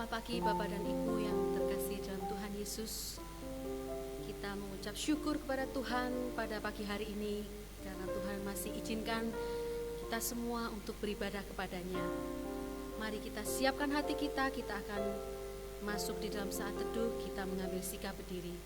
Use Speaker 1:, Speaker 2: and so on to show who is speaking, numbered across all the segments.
Speaker 1: Selamat pagi Bapak dan Ibu yang terkasih dalam Tuhan Yesus. Kita mengucap syukur kepada Tuhan pada pagi hari ini karena Tuhan masih izinkan kita semua untuk beribadah kepadanya. Mari kita siapkan hati kita akan masuk di dalam saat teduh, kita mengambil sikap berdiri.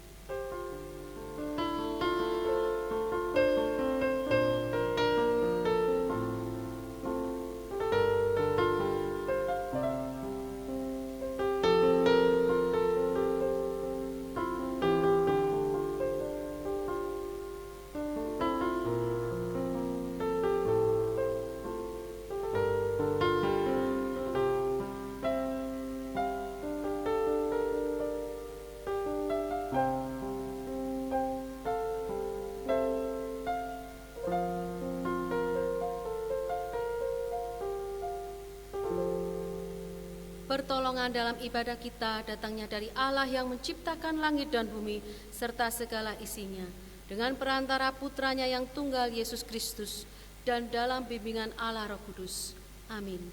Speaker 1: Pertolongan dalam ibadah kita datangnya dari Allah yang menciptakan langit dan bumi serta segala isinya, dengan perantara putranya yang tunggal Yesus Kristus, dan dalam bimbingan Allah Roh Kudus. Amin.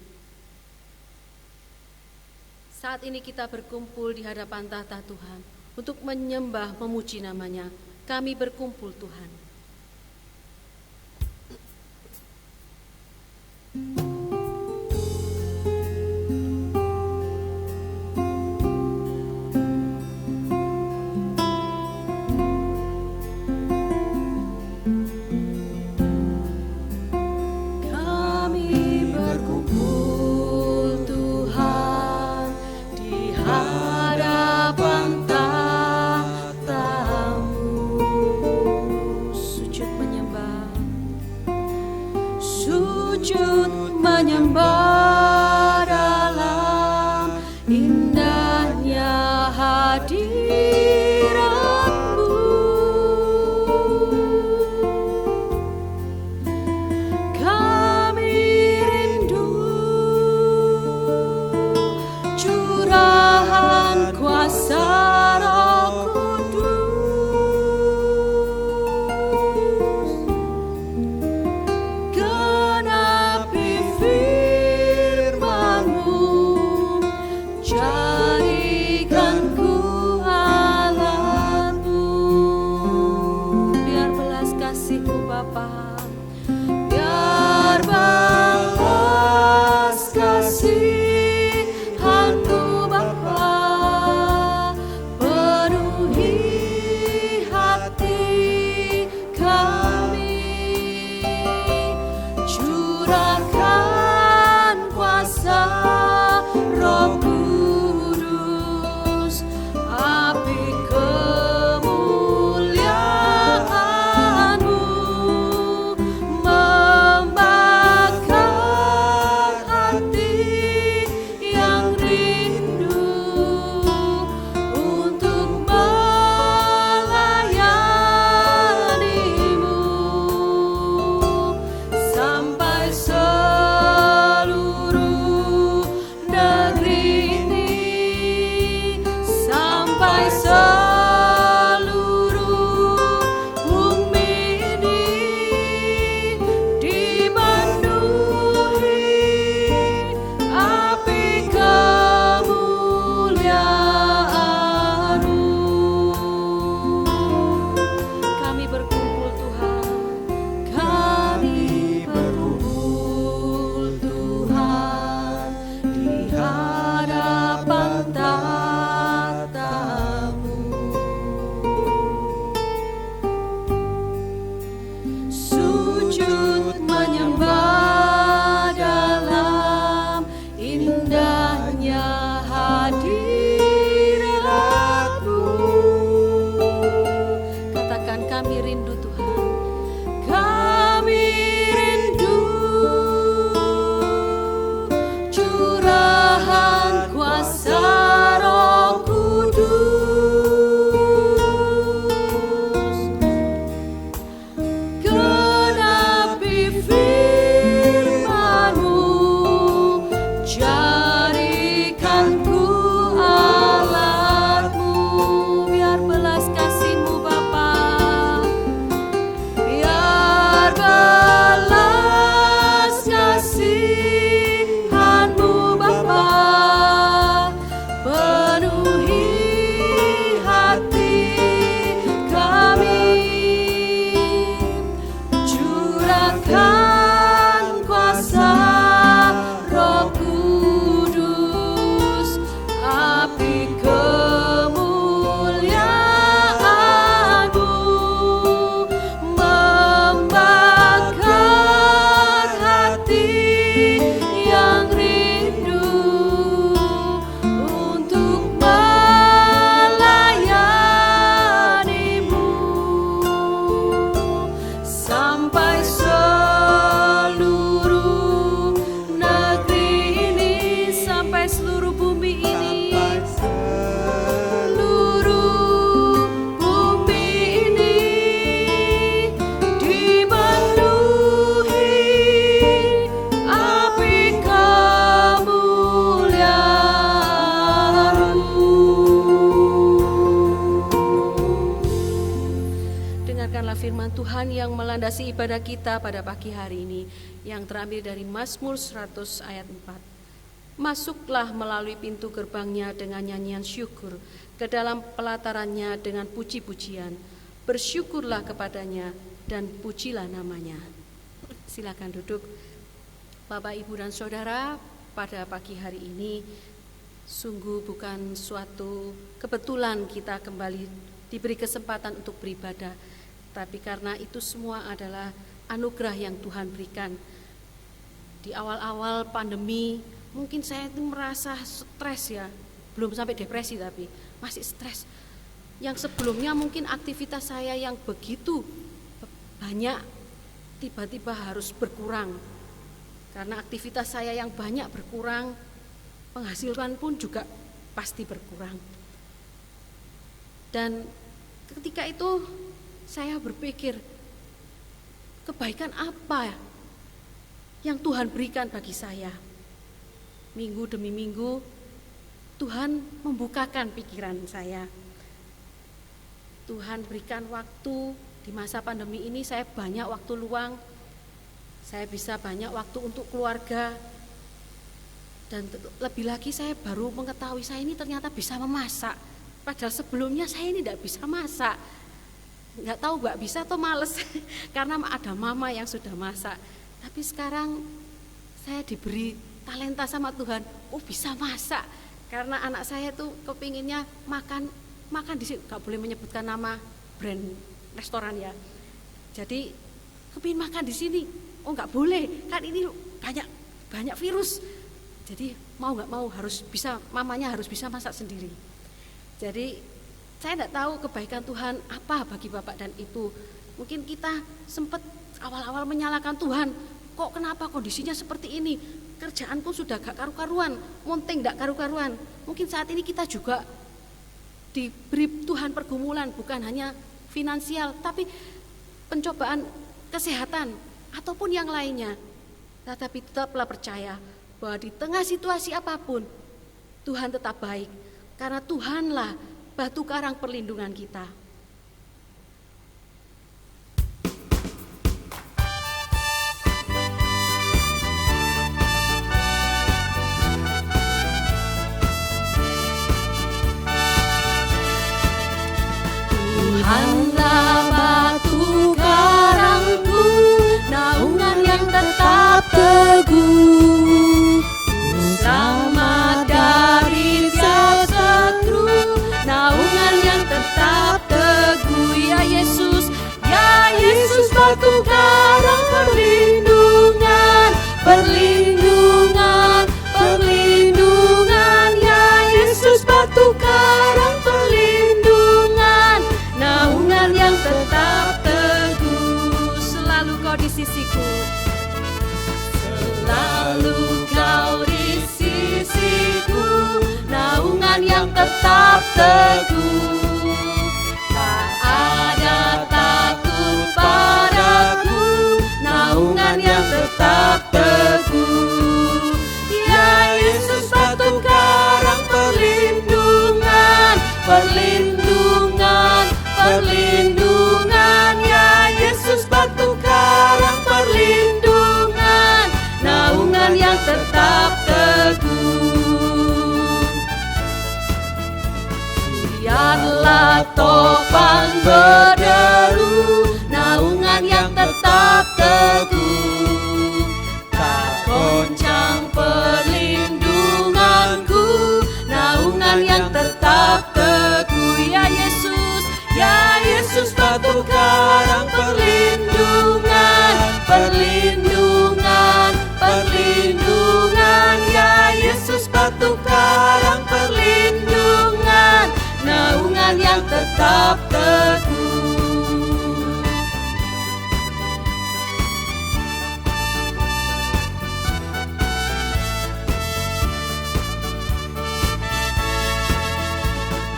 Speaker 1: Saat ini kita berkumpul di hadapan tahta Tuhan untuk menyembah memuji namanya. Kami berkumpul Tuhan.
Speaker 2: Menyembah dalam indahnya hadirat-Mu, kami rindu curahan kuasa Roh Kudus, genapi firman-Mu, jadikanku alat-Mu. Biar belas kasih-Mu Bapa, biar belas kasihan-Mu Bapa, penuhi hati kami, curahkan kuasa Roh Kudus, api kemuliaan-Mu membakar hati yang rindu untuk melayani-Mu, sampai seluruh negeri ini, sampai seluruh bumi ini dipenuhi api kemuliaan-Mu. Kami berkumpul Tuhan, kami berkumpul Tuhan di hadapan tahta-Mu, sujud menyembah dalam indahnya hadirat-Mu. Katakan, kami rindu Tuhan, kami rindu curahan kuasa Roh Kudus, genapi firman-Mu, jadikanku alat-Mu. Biar belas kasih-Mu Bapa,
Speaker 1: dengarkanlah firman Tuhan yang melandasi ibadah kita pada pagi hari ini, yang terambil dari Mazmur 100 ayat 4. Masuklah melalui pintu gerbangnya dengan nyanyian syukur, ke dalam pelatarannya dengan puji-pujian. Bersyukurlah kepadanya dan pujilah namanya. Silakan duduk. Bapak, Ibu, dan Saudara, pada pagi hari ini sungguh bukan suatu kebetulan kita kembali diberi kesempatan untuk beribadah, tapi karena itu semua adalah anugerah yang Tuhan berikan. Di awal-awal pandemi mungkin saya itu merasa stres ya, belum sampai depresi tapi masih stres. Yang sebelumnya mungkin aktivitas saya yang begitu banyak tiba-tiba harus berkurang. Karena aktivitas saya yang banyak berkurang, penghasilan pun juga pasti berkurang. Dan ketika itu saya berpikir, kebaikan apa yang Tuhan berikan bagi saya? Minggu demi minggu Tuhan membukakan pikiran saya. Tuhan berikan waktu. Di masa pandemi ini saya banyak waktu luang. Saya bisa banyak waktu untuk keluarga. Dan lebih lagi saya baru mengetahui saya ini ternyata bisa memasak. Padahal sebelumnya saya ini tidak bisa masak. Nggak tahu nggak bisa atau males karena ada mama yang sudah masak. Tapi sekarang saya diberi talenta sama Tuhan. Oh, bisa masak. Karena anak saya tuh kepinginnya makan di sini, nggak boleh menyebutkan nama brand restoran ya. Jadi kepingin makan di sini. Oh, nggak boleh. Kan ini banyak virus. Jadi mau nggak mau mamanya harus bisa masak sendiri. Jadi saya tidak tahu kebaikan Tuhan apa bagi Bapak dan Ibu. Mungkin kita sempat awal-awal menyalahkan Tuhan. Kok kenapa kondisinya seperti ini? Kerjaanku sudah gak karu-karuan, monting gak karu-karuan. Mungkin saat ini kita juga diberi Tuhan pergumulan, bukan hanya finansial, tapi pencobaan kesehatan ataupun yang lainnya. Tetapi tetaplah percaya bahwa di tengah situasi apapun Tuhan tetap baik, karena Tuhanlah batu karang perlindungan kita.
Speaker 2: Tuhanlah batu karangku, naungan yang tetap teguh. Selamat dari seteru, naungan yang tetap teguh. Ya Yesus batu karang perlindungan, perlindungan, perlindungan. Ya Yesus batu karang perlindungan, naungan yang tetap teguh. Selalu kau di sisiku, selalu kau di sisiku, naungan yang tetap teguh. Tak ada takut padaku, naungan yang tetap teguh. Ya Yesus batu karang perlindungan, perlindungan, perlindungan. Ya Yesus batu karang perlindungan, naungan yang tetap teguh. Biarlah topan berderu, naungan yang tetap teguh. Tak goncang perlindunganku, naungan yang tetap teguh. Ya Yesus batu karang perlindungan, perlindungan, perlindungan. Ya Yesus batu karang perlindungan, naungan yang tetap teguh.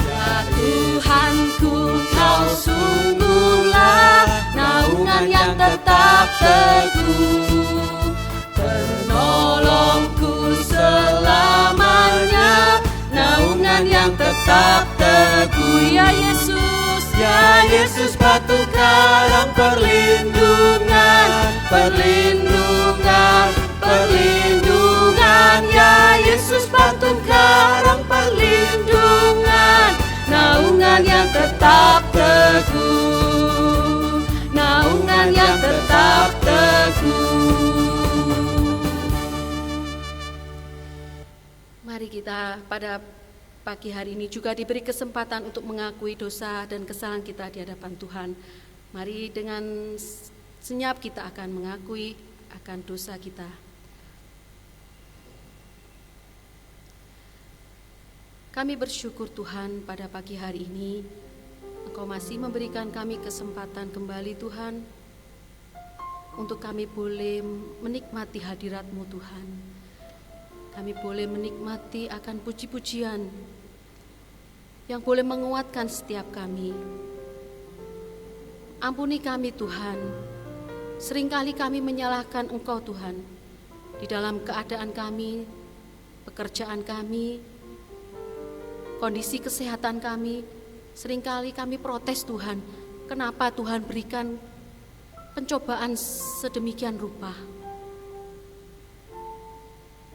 Speaker 2: Ya Tuhanku, kau sungguhlah naungan yang tetap teguh, penolongku selamanya, naungan yang tetap teguh. Ya Yesus batu karang naungan yang tetap teguh, naungan yang tetap teguh.
Speaker 1: Mari kita pada pagi hari ini juga diberi kesempatan untuk mengakui dosa dan kesalahan kita di hadapan Tuhan. Mari dengan senyap kita akan mengakui akan dosa kita. Kami bersyukur Tuhan pada pagi hari ini Engkau masih memberikan kami kesempatan kembali Tuhan, untuk kami boleh menikmati hadirat-Mu Tuhan. Kami boleh menikmati akan puji-pujian yang boleh menguatkan setiap kami. Ampuni kami Tuhan, seringkali kami menyalahkan Engkau Tuhan, di dalam keadaan kami, pekerjaan kami, kondisi kesehatan kami. Seringkali kami protes Tuhan, kenapa Tuhan berikan pencobaan sedemikian rupa,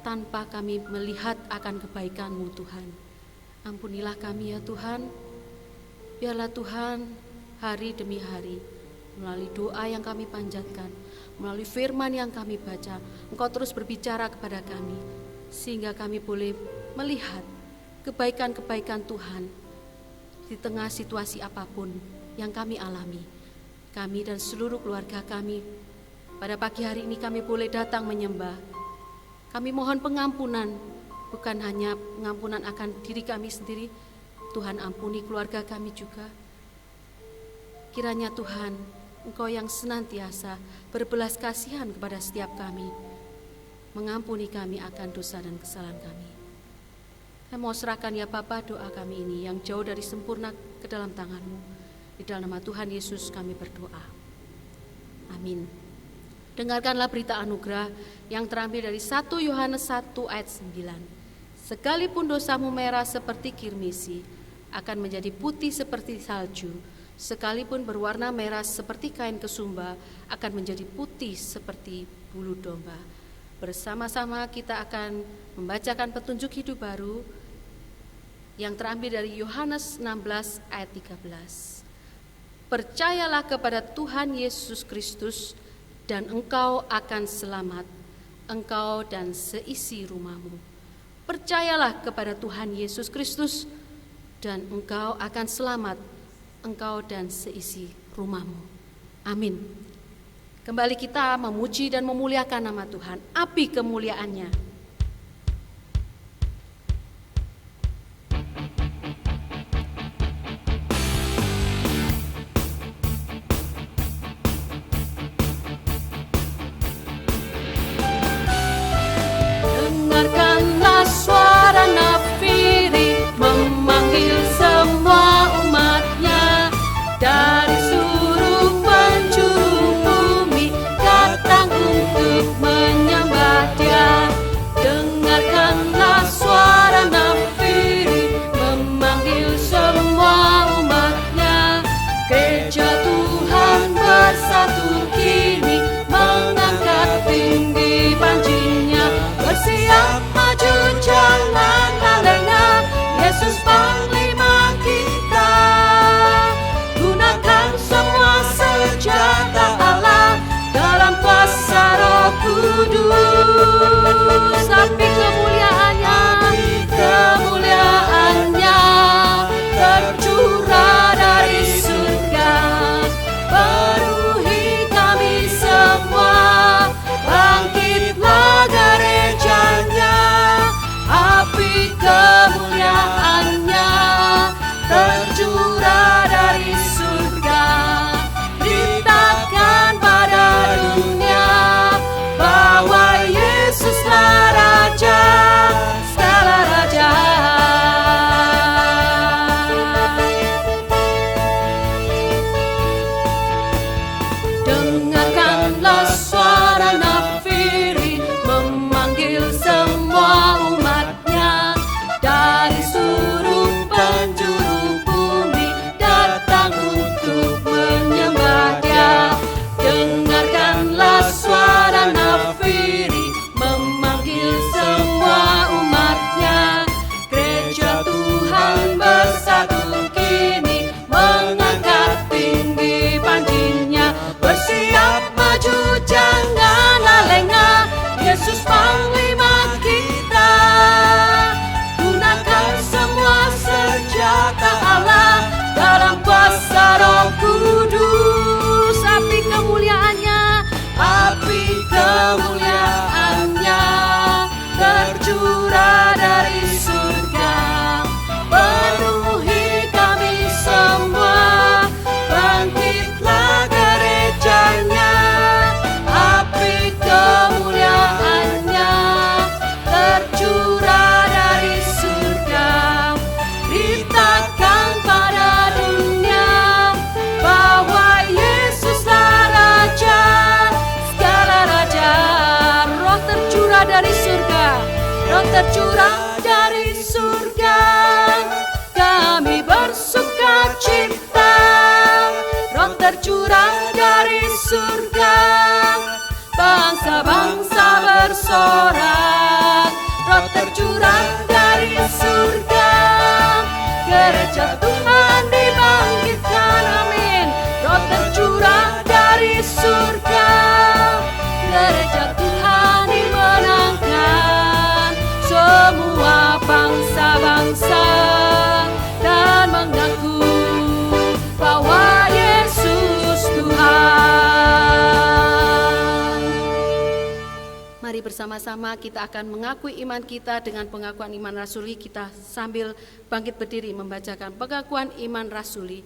Speaker 1: tanpa kami melihat akan kebaikan-Mu Tuhan. Ampunilah kami ya Tuhan. Biarlah Tuhan hari demi hari, melalui doa yang kami panjatkan, melalui firman yang kami baca, Engkau terus berbicara kepada kami, sehingga kami boleh melihat kebaikan-kebaikan Tuhan di tengah situasi apapun yang kami alami. Kami dan seluruh keluarga kami, pada pagi hari ini kami boleh datang menyembah. Kami mohon pengampunan, bukan hanya pengampunan akan diri kami sendiri, Tuhan ampuni keluarga kami juga. Kiranya Tuhan, Engkau yang senantiasa berbelas kasihan kepada setiap kami, mengampuni kami akan dosa dan kesalahan kami. Saya mau serahkan ya Bapa doa kami ini yang jauh dari sempurna ke dalam tangan-Mu. Di dalam nama Tuhan Yesus kami berdoa. Amin. Dengarkanlah berita anugerah yang terambil dari 1 Yohanes 1 ayat 9. Sekalipun dosamu merah seperti kirmisi, akan menjadi putih seperti salju. Sekalipun berwarna merah seperti kain kesumba, akan menjadi putih seperti bulu domba. Bersama-sama kita akan membacakan petunjuk hidup baru yang terambil dari Yohanes 16 ayat 13. Percayalah kepada Tuhan Yesus Kristus dan engkau akan selamat, engkau dan seisi rumahmu. Percayalah kepada Tuhan Yesus Kristus dan engkau akan selamat, engkau dan seisi rumahmu. Amin. Kembali kita memuji dan memuliakan nama Tuhan. Api kemuliaannya.
Speaker 2: Dengarkanlah suara nafiri memanggil semua umatnya dari seluruh penjuru bumi datang untuk menyembah Dia. Dengarkanlah suara nafiri memanggil semua umatnya. Gereja Tuhan bersatu kini mengangkat tinggi panjinya. Bersiap maju janganlah lengah, Yesus panglima kita. Gunakan semua senjata Allah dalam kuasa Roh Kudus. Api kemuliaannya, kemuliaannya tercurah dari surga, penuhi kami semua. Bangkitlah gerejanya, api kemuliaannya tercurah dari surga. Beritakan pada dunia bahwa Yesuslah Raja segala raja. Dengarkanlah suara nafiri memanggil semua umatnya dari seluruh penjuru bumi datang untuk menyembah Dia. Dengarkanlah suara nafiri memanggil semua umatnya. Gereja Tuhan bersatu kini tercurah dari surga, kami bersuka cita. Roh tercurah dari surga, bangsa-bangsa bersorak. Roh tercurah dari surga, gereja Tuhan dibangkitkan, amin. Roh tercurah dari surga, gereja Tuhan dimenangkan. Semua bangsa-bangsa dan mengaku bahwa Yesus Tuhan.
Speaker 1: Mari bersama-sama kita akan mengakui iman kita dengan pengakuan iman rasuli. Kita sambil bangkit berdiri membacakan pengakuan iman rasuli.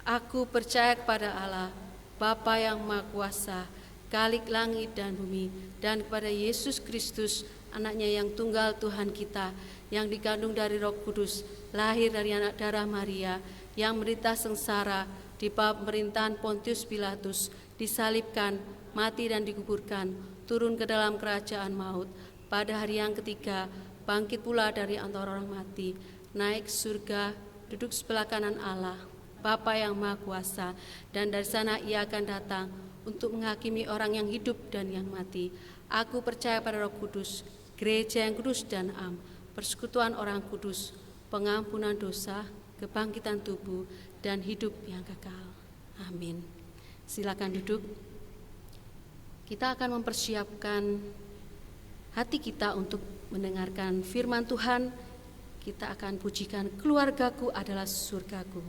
Speaker 1: Aku percaya kepada Allah, Bapa yang Maha Kuasa, Khalik langit dan bumi, dan kepada Yesus Kristus, anaknya yang tunggal Tuhan kita, yang dikandung dari Roh Kudus, lahir dari anak darah Maria, yang menderita sengsara di bawah pemerintahan Pontius Pilatus, disalibkan, mati dan dikuburkan, turun ke dalam kerajaan maut, pada hari yang ketiga bangkit pula dari antara orang mati, naik surga, duduk sebelah kanan Allah, Bapa yang Maha Kuasa, dan dari sana Ia akan datang untuk menghakimi orang yang hidup dan yang mati. Aku percaya pada Roh Kudus, gereja yang kudus dan am, persekutuan orang kudus, pengampunan dosa, kebangkitan tubuh, dan hidup yang kekal. Amin. Silakan duduk. Kita akan mempersiapkan hati kita untuk mendengarkan firman Tuhan. Kita akan pujikan keluargaku adalah surgaku.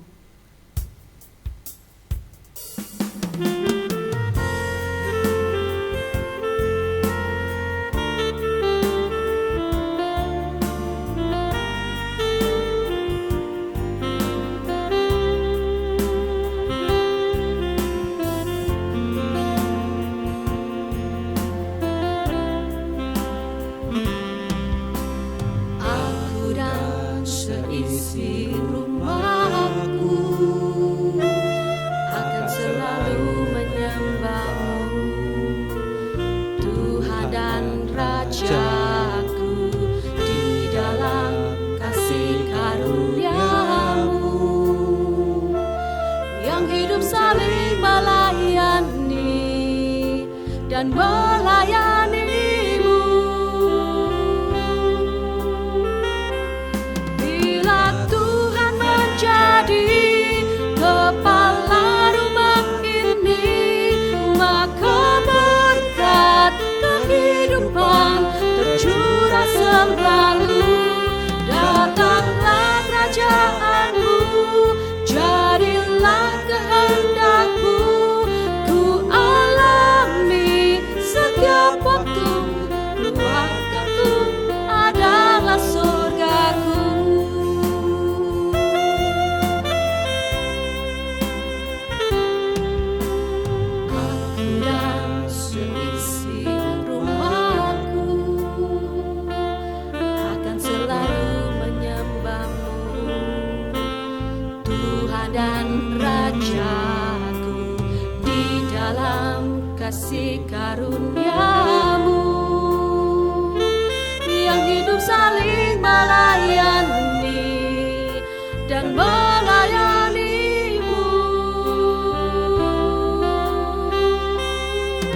Speaker 2: Dan melayanimu. Bila Tuhan menjadi kepala rumah ini, maka berkat kehidupan tercurah selalu. Datanglah kerajaanmu, jadilah kehendakmu. Setiap waktu keluargaku adalah surgaku. Aku dan seisi rumahku akan selalu menyembahmu, Tuhan dan Rajaku, di dalam kasih karuniamu yang hidup saling melayani dan melayanimu.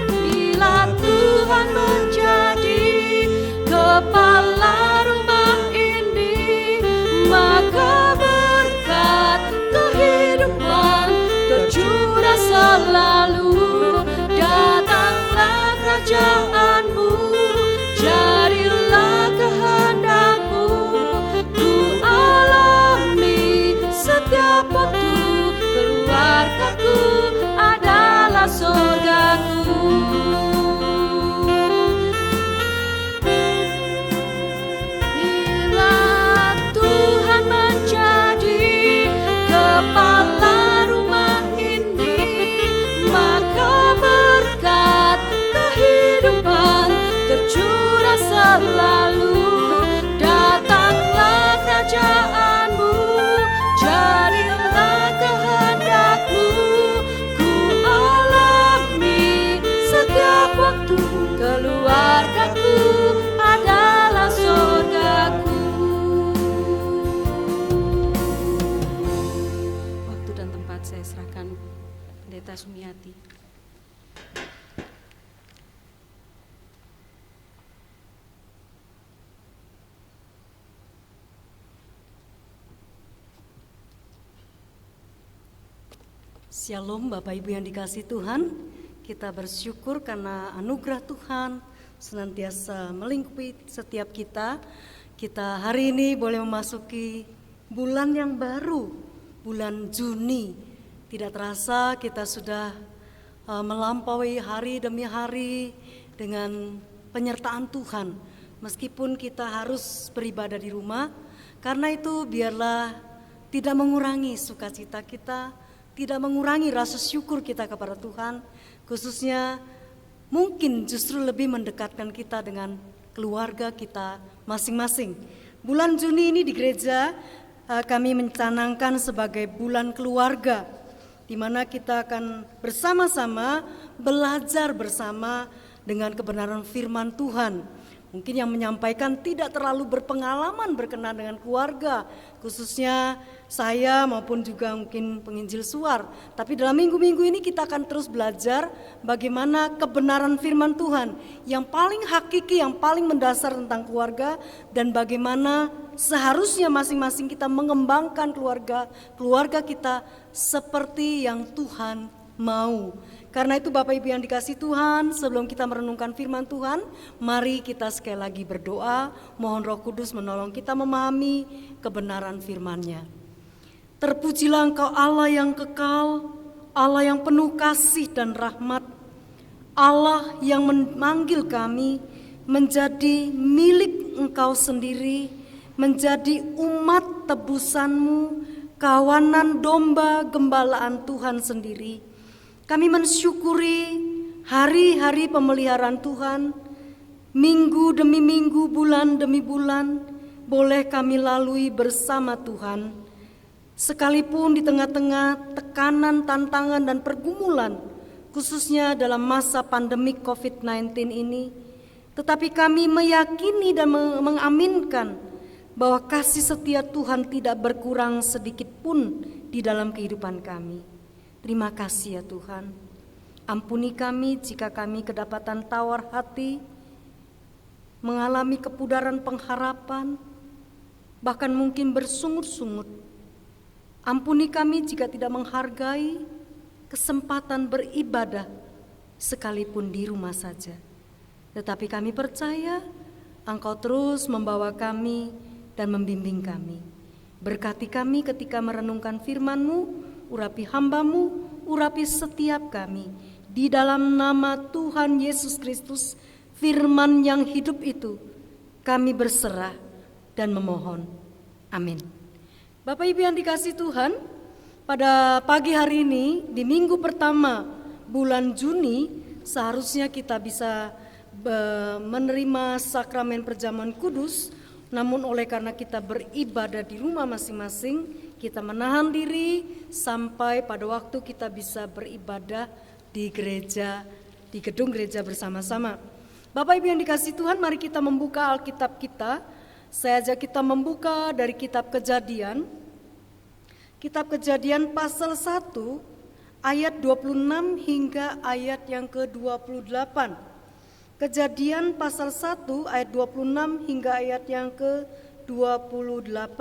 Speaker 2: Bila Tuhan menjadi kepala rumah ini, maka berkat kehidupan tercurah selalu. Datanglah kerajaanmu, jadilah kehendakmu. Ku alami setiap waktu, keluargaku adalah surgaku.
Speaker 1: Pendeta Sumiati.
Speaker 3: Shalom Bapak Ibu yang dikasihi Tuhan, kita bersyukur karena anugerah Tuhan senantiasa melingkupi setiap kita. Kita hari ini boleh memasuki bulan yang baru, bulan Juni. Tidak terasa kita sudah melampaui hari demi hari dengan penyertaan Tuhan. Meskipun kita harus beribadah di rumah, karena itu biarlah tidak mengurangi sukacita kita, tidak mengurangi rasa syukur kita kepada Tuhan, khususnya mungkin justru lebih mendekatkan kita dengan keluarga kita masing-masing. Bulan Juni ini di gereja kami mencanangkan sebagai bulan keluarga, di mana kita akan bersama-sama belajar bersama dengan kebenaran firman Tuhan. Mungkin yang menyampaikan tidak terlalu berpengalaman berkenan dengan keluarga, khususnya saya maupun juga mungkin penginjil suar. Tapi dalam minggu-minggu ini kita akan terus belajar bagaimana kebenaran firman Tuhan yang paling hakiki, yang paling mendasar tentang keluarga, dan bagaimana seharusnya masing-masing kita mengembangkan keluarga kita seperti yang Tuhan mau. Karena itu Bapak Ibu yang dikasihi Tuhan, sebelum kita merenungkan firman Tuhan, mari kita sekali lagi berdoa, mohon Roh Kudus menolong kita memahami kebenaran firman-Nya. Terpujilah Engkau Allah yang kekal, Allah yang penuh kasih dan rahmat, Allah yang memanggil kami menjadi milik Engkau sendiri, menjadi umat tebusan-Mu, kawanan domba gembalaan Tuhan sendiri. Kami mensyukuri hari-hari pemeliharaan Tuhan, minggu demi minggu, bulan demi bulan, boleh kami lalui bersama Tuhan. Sekalipun di tengah-tengah tekanan, tantangan, dan pergumulan, khususnya dalam masa pandemi COVID-19 ini, tetapi kami meyakini dan mengaminkan bahwa kasih setia Tuhan tidak berkurang sedikit pun di dalam kehidupan kami. Terima kasih ya Tuhan. Ampuni kami jika kami kedapatan tawar hati, mengalami kepudaran pengharapan, bahkan mungkin bersungut-sungut. Ampuni kami jika tidak menghargai kesempatan beribadah sekalipun di rumah saja. Tetapi kami percaya Engkau terus membawa kami dan membimbing kami. Berkati kami ketika merenungkan firman-Mu, urapi hamba-Mu, urapi setiap kami. Di dalam nama Tuhan Yesus Kristus, firman yang hidup itu, kami berserah dan memohon. Amin. Bapak Ibu yang dikasihi Tuhan, pada pagi hari ini, di minggu pertama bulan Juni, seharusnya kita bisa menerima sakramen perjamuan kudus. Namun oleh karena kita beribadah di rumah masing-masing, kita menahan diri sampai pada waktu kita bisa beribadah di gereja, di gedung gereja bersama-sama. Bapak Ibu yang dikasihi Tuhan, mari kita membuka Alkitab kita. Saya ajak kita membuka dari kitab Kejadian. Kitab Kejadian pasal 1 ayat 26 hingga ayat yang ke-28. Kejadian pasal 1 ayat 26 hingga ayat yang ke-28.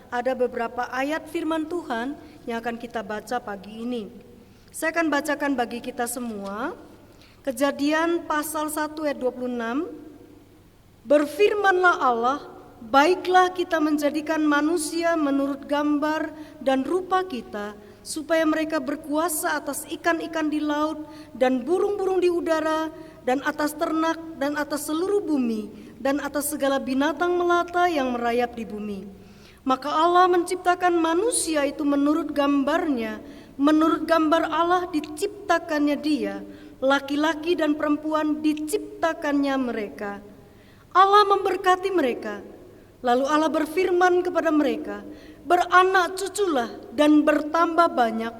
Speaker 3: Ada beberapa ayat firman Tuhan yang akan kita baca pagi ini. Saya akan bacakan bagi kita semua. Kejadian pasal 1 ayat 26. Berfirmanlah Allah, baiklah kita menjadikan manusia menurut gambar dan rupa kita, supaya mereka berkuasa atas ikan-ikan di laut dan burung-burung di udara, dan atas ternak, dan atas seluruh bumi, dan atas segala binatang melata yang merayap di bumi. Maka Allah menciptakan manusia itu menurut gambarnya, menurut gambar Allah diciptakannya dia, laki-laki dan perempuan diciptakannya mereka. Allah memberkati mereka, lalu Allah berfirman kepada mereka, beranak cuculah dan bertambah banyak,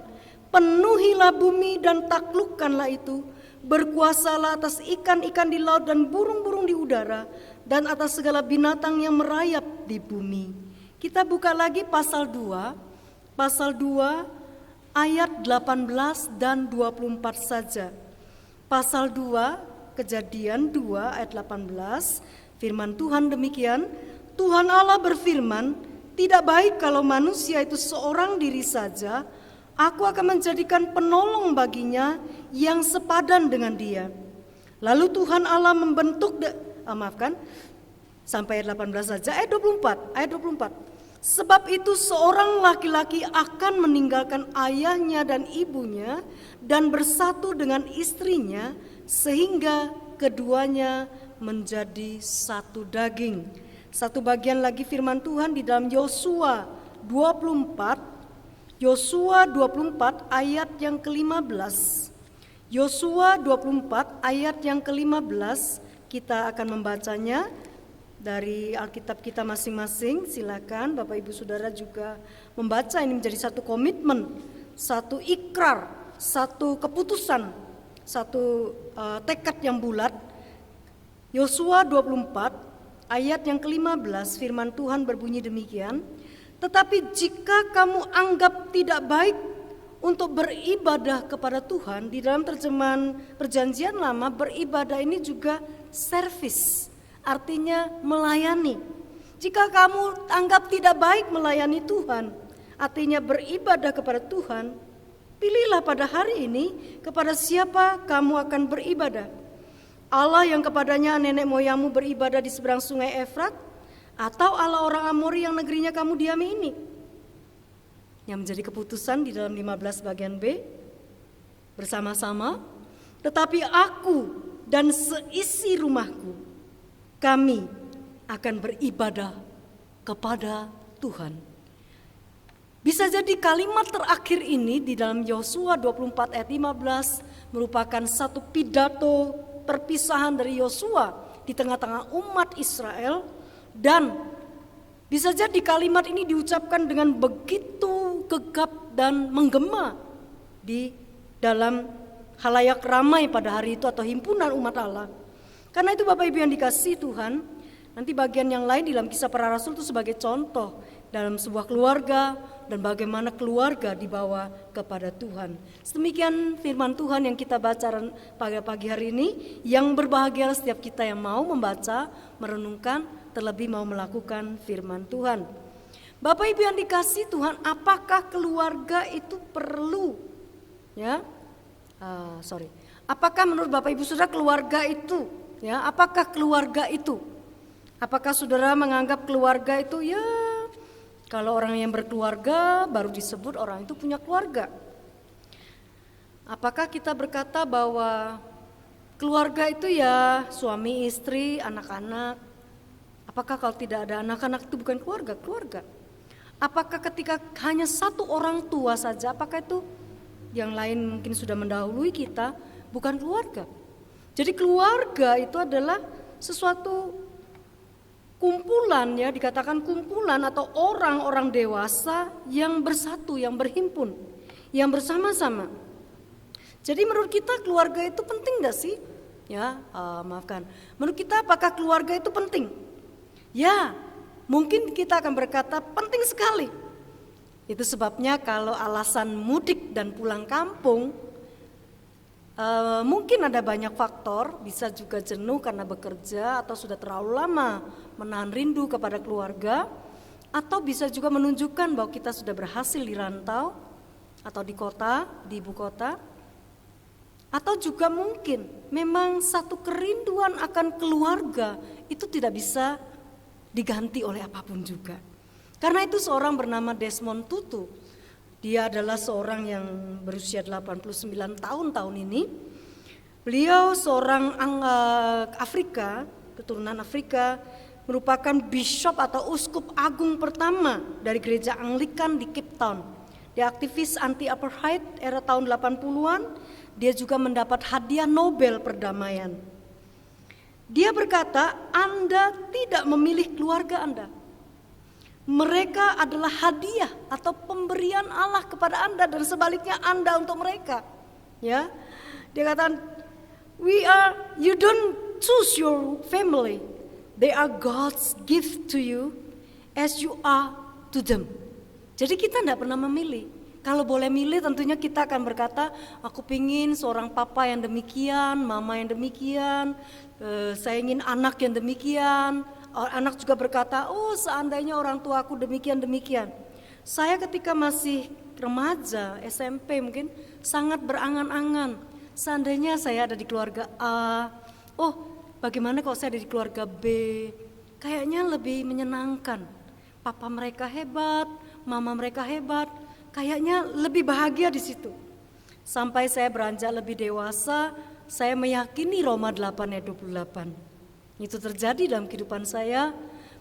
Speaker 3: penuhilah bumi dan taklukkanlah itu, berkuasalah atas ikan-ikan di laut dan burung-burung di udara, dan atas segala binatang yang merayap di bumi. Kita buka lagi pasal 2 ayat 18 dan 24 saja. Pasal 2, Kejadian 2 ayat 18, firman Tuhan demikian, Tuhan Allah berfirman, tidak baik kalau manusia itu seorang diri saja, aku akan menjadikan penolong baginya yang sepadan dengan dia. Lalu Tuhan Allah membentuk, sampai ayat 18 saja, ayat 24. Sebab itu seorang laki-laki akan meninggalkan ayahnya dan ibunya dan bersatu dengan istrinya sehingga keduanya menjadi satu daging. Satu bagian lagi firman Tuhan di dalam Yosua 24 ayat yang ke-15. Yosua 24 ayat yang ke-15, kita akan membacanya dari Alkitab kita masing-masing. Silakan Bapak Ibu Saudara juga membaca, ini menjadi satu komitmen, satu ikrar, satu keputusan, satu tekad yang bulat. Yosua 24 ayat yang ke-15, firman Tuhan berbunyi demikian, tetapi jika kamu anggap tidak baik untuk beribadah kepada Tuhan, di dalam terjemahan Perjanjian Lama, beribadah ini juga service, artinya melayani. Jika kamu anggap tidak baik melayani Tuhan, artinya beribadah kepada Tuhan, pilihlah pada hari ini kepada siapa kamu akan beribadah. Allah yang kepadanya nenek moyangmu beribadah di seberang sungai Efrat, atau Allah orang Amori yang negerinya kamu diami ini? Yang menjadi keputusan di dalam 15 bagian B, bersama-sama, tetapi aku dan seisi rumahku, kami akan beribadah kepada Tuhan. Bisa jadi kalimat terakhir ini di dalam Yosua 24 ayat 15 merupakan satu pidato perpisahan dari Yosua di tengah-tengah umat Israel, dan bisa jadi kalimat ini diucapkan dengan begitu gegap dan menggema di dalam halayak ramai pada hari itu atau himpunan umat Allah. Karena itu Bapak Ibu yang dikasihi Tuhan, nanti bagian yang lain di dalam Kisah Para Rasul itu sebagai contoh dalam sebuah keluarga dan bagaimana keluarga dibawa kepada Tuhan. Sedemikian firman Tuhan yang kita baca pada pagi hari ini, yang berbahagia setiap kita yang mau membaca, merenungkan, terlebih mau melakukan firman Tuhan. Bapak Ibu yang dikasihi Tuhan, apakah keluarga itu perlu? Apakah menurut Bapak Ibu Saudara keluarga itu? Apakah keluarga itu? Apakah saudara menganggap keluarga itu kalau orang yang berkeluarga baru disebut orang itu punya keluarga? Apakah kita berkata bahwa keluarga itu suami, istri, anak-anak? Apakah kalau tidak ada anak-anak itu bukan keluarga? Keluarga. Apakah ketika hanya satu orang tua saja, apakah itu yang lain mungkin sudah mendahului kita, bukan keluarga? Jadi keluarga itu adalah sesuatu kumpulan, dikatakan kumpulan atau orang-orang dewasa yang bersatu, yang berhimpun, yang bersama-sama. Jadi menurut kita keluarga itu penting gak sih? Menurut kita apakah keluarga itu penting? Mungkin kita akan berkata penting sekali. Itu sebabnya kalau alasan mudik dan pulang kampung, mungkin ada banyak faktor, bisa juga jenuh karena bekerja atau sudah terlalu lama menahan rindu kepada keluarga, atau bisa juga menunjukkan bahwa kita sudah berhasil di rantau atau di kota, di ibu kota, atau juga mungkin memang satu kerinduan akan keluarga itu tidak bisa diganti oleh apapun juga. Karena itu seorang bernama Desmond Tutu, dia adalah seorang yang berusia 89 tahun ini. Beliau seorang Afrika, keturunan Afrika, merupakan bishop atau uskup agung pertama dari gereja Anglikan di Cape Town. Dia aktivis anti-apartheid era tahun 80-an. Dia juga mendapat hadiah Nobel perdamaian. Dia berkata, Anda tidak memilih keluarga Anda. Mereka adalah hadiah atau pemberian Allah kepada Anda, dan sebaliknya Anda untuk mereka. Dia katakan, you don't choose your family. They are God's gift to you as you are to them. Jadi kita tidak pernah memilih. Kalau boleh milih tentunya kita akan berkata, aku pingin seorang papa yang demikian, mama yang demikian, saya ingin anak yang demikian. Anak juga berkata, oh seandainya orang tua aku demikian. Saya ketika masih remaja, SMP mungkin sangat berangan-angan. Seandainya saya ada di keluarga A, oh bagaimana kalau saya ada di keluarga B? Kayaknya lebih menyenangkan. Papa mereka hebat, mama mereka hebat. Kayaknya lebih bahagia di situ. Sampai saya beranjak lebih dewasa, saya meyakini Roma 8 ayat 28. Itu terjadi dalam kehidupan saya,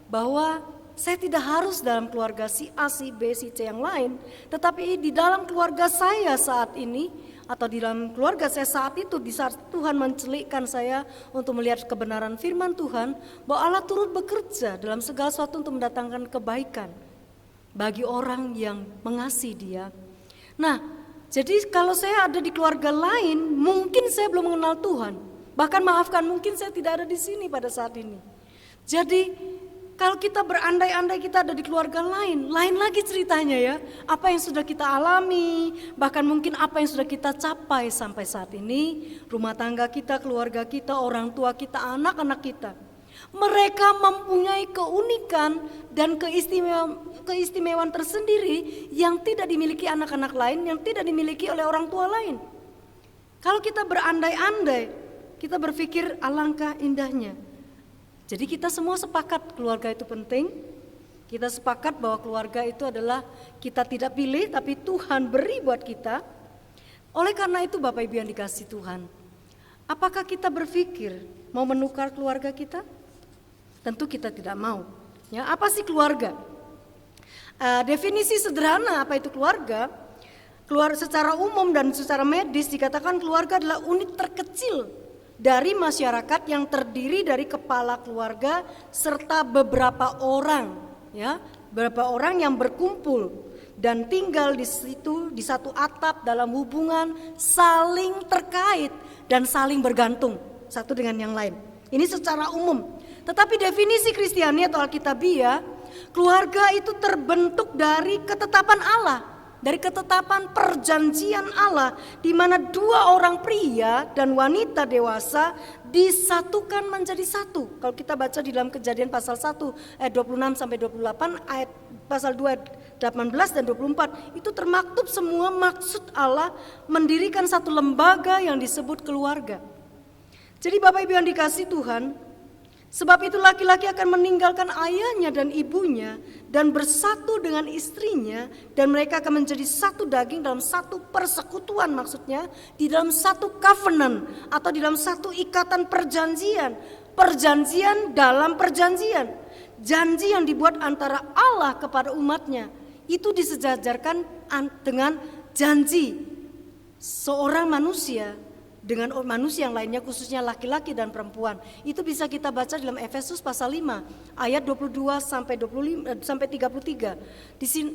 Speaker 3: bahwa saya tidak harus dalam keluarga si A, si B, si C yang lain, tetapi di dalam keluarga saya saat ini, atau di dalam keluarga saya saat itu, di saat Tuhan mencelikkan saya untuk melihat kebenaran firman Tuhan, bahwa Allah turut bekerja dalam segala sesuatu untuk mendatangkan kebaikan bagi orang yang mengasihi Dia. Nah, jadi kalau saya ada di keluarga lain, mungkin saya belum mengenal Tuhan. Bahkan maafkan, mungkin saya tidak ada di sini pada saat ini. Jadi kalau kita berandai-andai kita ada di keluarga lain, lain lagi ceritanya ya. Apa yang sudah kita alami, bahkan mungkin apa yang sudah kita capai sampai saat ini, rumah tangga kita, keluarga kita, orang tua kita, anak-anak kita. Mereka mempunyai keunikan dan keistimewaan tersendiri yang tidak dimiliki anak-anak lain, yang tidak dimiliki oleh orang tua lain. Kalau kita berandai-andai, kita berpikir alangkah indahnya. Jadi kita semua sepakat keluarga itu penting. Kita sepakat bahwa keluarga itu adalah kita tidak pilih, tapi Tuhan beri buat kita. Oleh karena itu Bapak Ibu yang dikasihi Tuhan, apakah kita berpikir mau menukar keluarga kita? Tentu kita tidak mau. Ya, apa sih keluarga? Definisi sederhana apa itu keluarga? Secara umum dan secara medis dikatakan keluarga adalah unit terkecil dari masyarakat yang terdiri dari kepala keluarga serta beberapa orang, ya, beberapa orang yang berkumpul dan tinggal di situ di satu atap dalam hubungan saling terkait dan saling bergantung satu dengan yang lain. Ini secara umum. Tetapi definisi Kristiani atau Alkitabiah, keluarga itu terbentuk dari ketetapan Allah, dari ketetapan perjanjian Allah, di mana dua orang pria dan wanita dewasa disatukan menjadi satu. Kalau kita baca di dalam Kejadian pasal 1 ayat 26 sampai 28, ayat pasal 2 ayat 18 dan 24, itu termaktub semua maksud Allah mendirikan satu lembaga yang disebut keluarga. Jadi Bapak Ibu yang dikasihi Tuhan, sebab itu laki-laki akan meninggalkan ayahnya dan ibunya dan bersatu dengan istrinya, dan mereka akan menjadi satu daging dalam satu persekutuan, maksudnya di dalam satu covenant atau di dalam satu ikatan perjanjian. Perjanjian dalam perjanjian. Janji yang dibuat antara Allah kepada umatnya itu disejajarkan dengan janji seorang manusia dengan manusia yang lainnya, khususnya laki-laki dan perempuan. Itu bisa kita baca dalam Efesus pasal 5 ayat 22 sampai 33.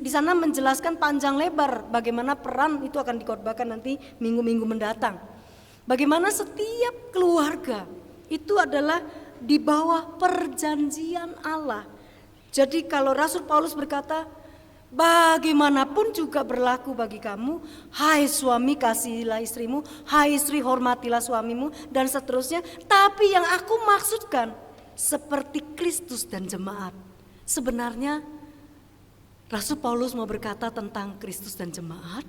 Speaker 3: Di sana menjelaskan panjang lebar bagaimana peran itu akan dikhotbahkan nanti minggu-minggu mendatang. Bagaimana setiap keluarga itu adalah di bawah perjanjian Allah. Jadi kalau Rasul Paulus berkata, bagaimanapun juga berlaku bagi kamu, hai suami kasihilah istrimu, hai istri hormatilah suamimu, dan seterusnya. Tapi yang aku maksudkan seperti Kristus dan jemaat. Sebenarnya Rasul Paulus mau berkata tentang Kristus dan jemaat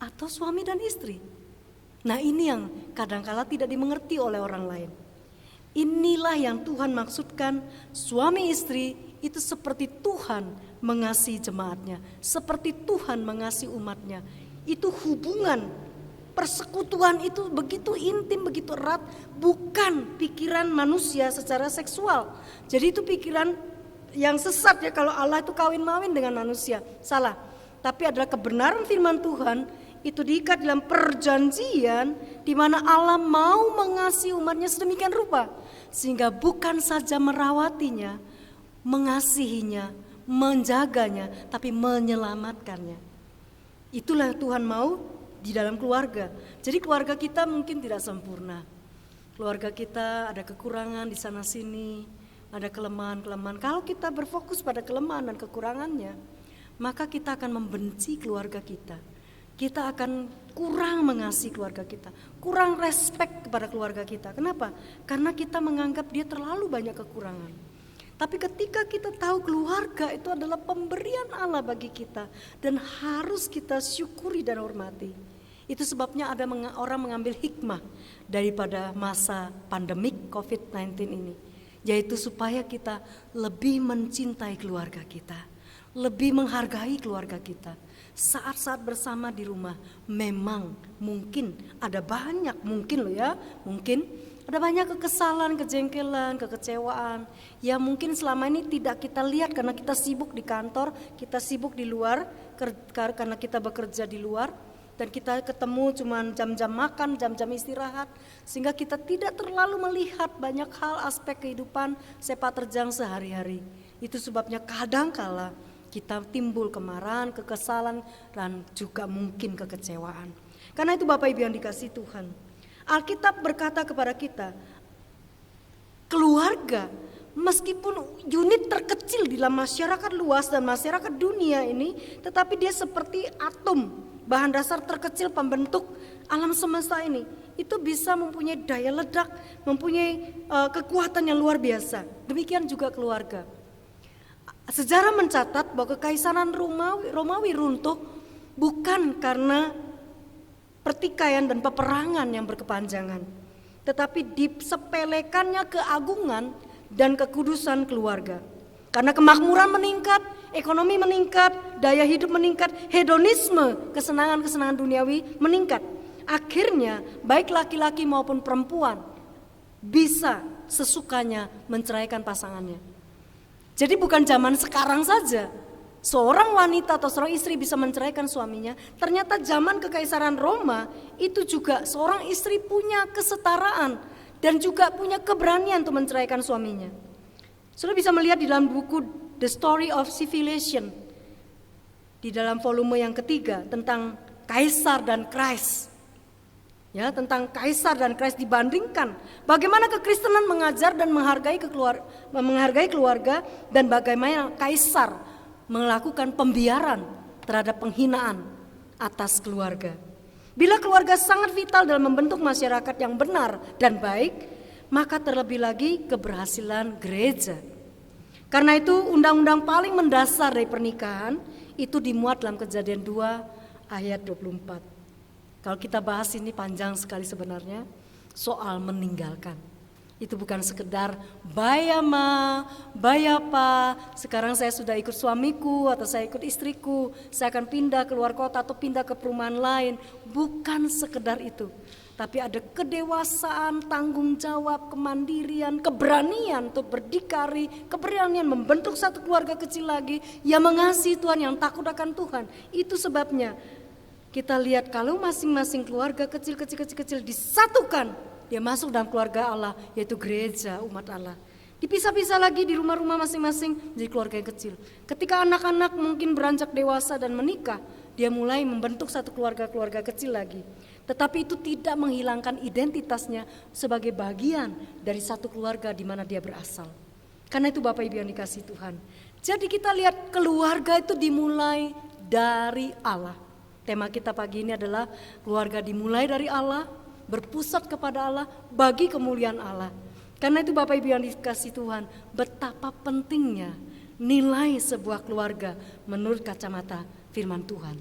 Speaker 3: atau suami dan istri. Nah ini yang kadangkala tidak dimengerti oleh orang lain. Inilah yang Tuhan maksudkan, suami istri itu seperti Tuhan mengasihi jemaatnya, seperti Tuhan mengasihi umatnya. Itu hubungan, persekutuan itu begitu intim, begitu erat, bukan pikiran manusia secara seksual. Jadi itu pikiran yang sesat ya, kalau Allah itu kawin-mawin dengan manusia, salah. Tapi adalah kebenaran firman Tuhan, itu diikat dalam perjanjian di mana Allah mau mengasihi umatnya sedemikian rupa, sehingga bukan saja merawatinya, mengasihinya, menjaganya, tapi menyelamatkannya. Itulah yang Tuhan mau di dalam keluarga. Jadi keluarga kita mungkin tidak sempurna. Keluarga kita ada kekurangan di sana sini, ada kelemahan-kelemahan. Kalau kita berfokus pada kelemahan dan kekurangannya, maka kita akan membenci keluarga kita. kita akan kurang mengasihi keluarga kita, kurang respect kepada keluarga kita. Kenapa? Karena kita menganggap dia terlalu banyak kekurangan. Tapi ketika kita tahu keluarga itu adalah pemberian Allah bagi kita dan harus kita syukuri dan hormati. Itu sebabnya ada orang mengambil hikmah daripada masa pandemik COVID-19 ini, yaitu supaya kita lebih mencintai keluarga kita, lebih menghargai keluarga kita. Saat-saat bersama di rumah memang mungkin ada banyak, mungkin ada banyak kekesalan, kejengkelan, kekecewaan yang mungkin selama ini tidak kita lihat karena kita sibuk di kantor, kita sibuk di luar karena kita bekerja di luar, dan kita ketemu cuma jam-jam makan, jam-jam istirahat, sehingga kita tidak terlalu melihat banyak hal aspek kehidupan sepak terjang sehari-hari. Itu sebabnya kadang-kala kita timbul kemarahan, kekesalan, dan juga mungkin kekecewaan. Karena itu Bapak Ibu yang dikasihi Tuhan, Alkitab berkata kepada kita, keluarga meskipun unit terkecil di dalam masyarakat luas dan masyarakat dunia ini, tetapi dia seperti atom, bahan dasar terkecil pembentuk alam semesta ini. Itu bisa mempunyai daya ledak, mempunyai kekuatan yang luar biasa. Demikian juga keluarga. Sejarah mencatat bahwa kekaisaran Romawi runtuh bukan karena pertikaian dan peperangan yang berkepanjangan, tetapi disepelekannya keagungan dan kekudusan keluarga. Karena kemakmuran meningkat, ekonomi meningkat, daya hidup meningkat, hedonisme, kesenangan-kesenangan duniawi meningkat. Akhirnya baik laki-laki maupun perempuan bisa sesukanya menceraikan pasangannya. Jadi bukan zaman sekarang saja seorang wanita atau seorang istri bisa menceraikan suaminya. Ternyata zaman kekaisaran Roma itu juga seorang istri punya kesetaraan dan juga punya keberanian untuk menceraikan suaminya. Sudah bisa melihat di dalam buku The Story of Civilization, di dalam volume yang ketiga tentang Kaisar dan Christ. Ya, tentang Kaisar dan Christ dibandingkan bagaimana kekristenan mengajar dan menghargai keluarga dan bagaimana Kaisar melakukan pembiaran terhadap penghinaan atas keluarga. Bila keluarga sangat vital dalam membentuk masyarakat yang benar dan baik, maka terlebih lagi keberhasilan gereja. Karena itu undang-undang paling mendasar dari pernikahan itu dimuat dalam Kejadian 2 ayat 24. Kalau kita bahas ini panjang sekali sebenarnya, soal meninggalkan. Itu bukan sekedar bayama, bayapa, sekarang saya sudah ikut suamiku atau saya ikut istriku, saya akan pindah keluar kota atau pindah ke perumahan lain. Bukan sekedar itu. Tapi ada kedewasaan, tanggung jawab, kemandirian, keberanian untuk berdikari, keberanian membentuk satu keluarga kecil lagi yang mengasihi Tuhan, yang takut akan Tuhan. Itu sebabnya kita lihat kalau masing-masing keluarga kecil disatukan, dia masuk dalam keluarga Allah, yaitu gereja umat Allah. Dipisah-pisah lagi di rumah-rumah masing-masing menjadi keluarga yang kecil. Ketika anak-anak mungkin beranjak dewasa dan menikah, dia mulai membentuk satu keluarga kecil lagi. Tetapi itu tidak menghilangkan identitasnya sebagai bagian dari satu keluarga di mana dia berasal. Karena itu Bapak Ibu yang dikasihi Tuhan. Jadi kita lihat keluarga itu dimulai dari Allah. Tema kita pagi ini adalah keluarga dimulai dari Allah, berpusat kepada Allah, bagi kemuliaan Allah. Karena itu Bapak Ibu yang dikasihi Tuhan, betapa pentingnya nilai sebuah keluarga menurut kacamata firman Tuhan.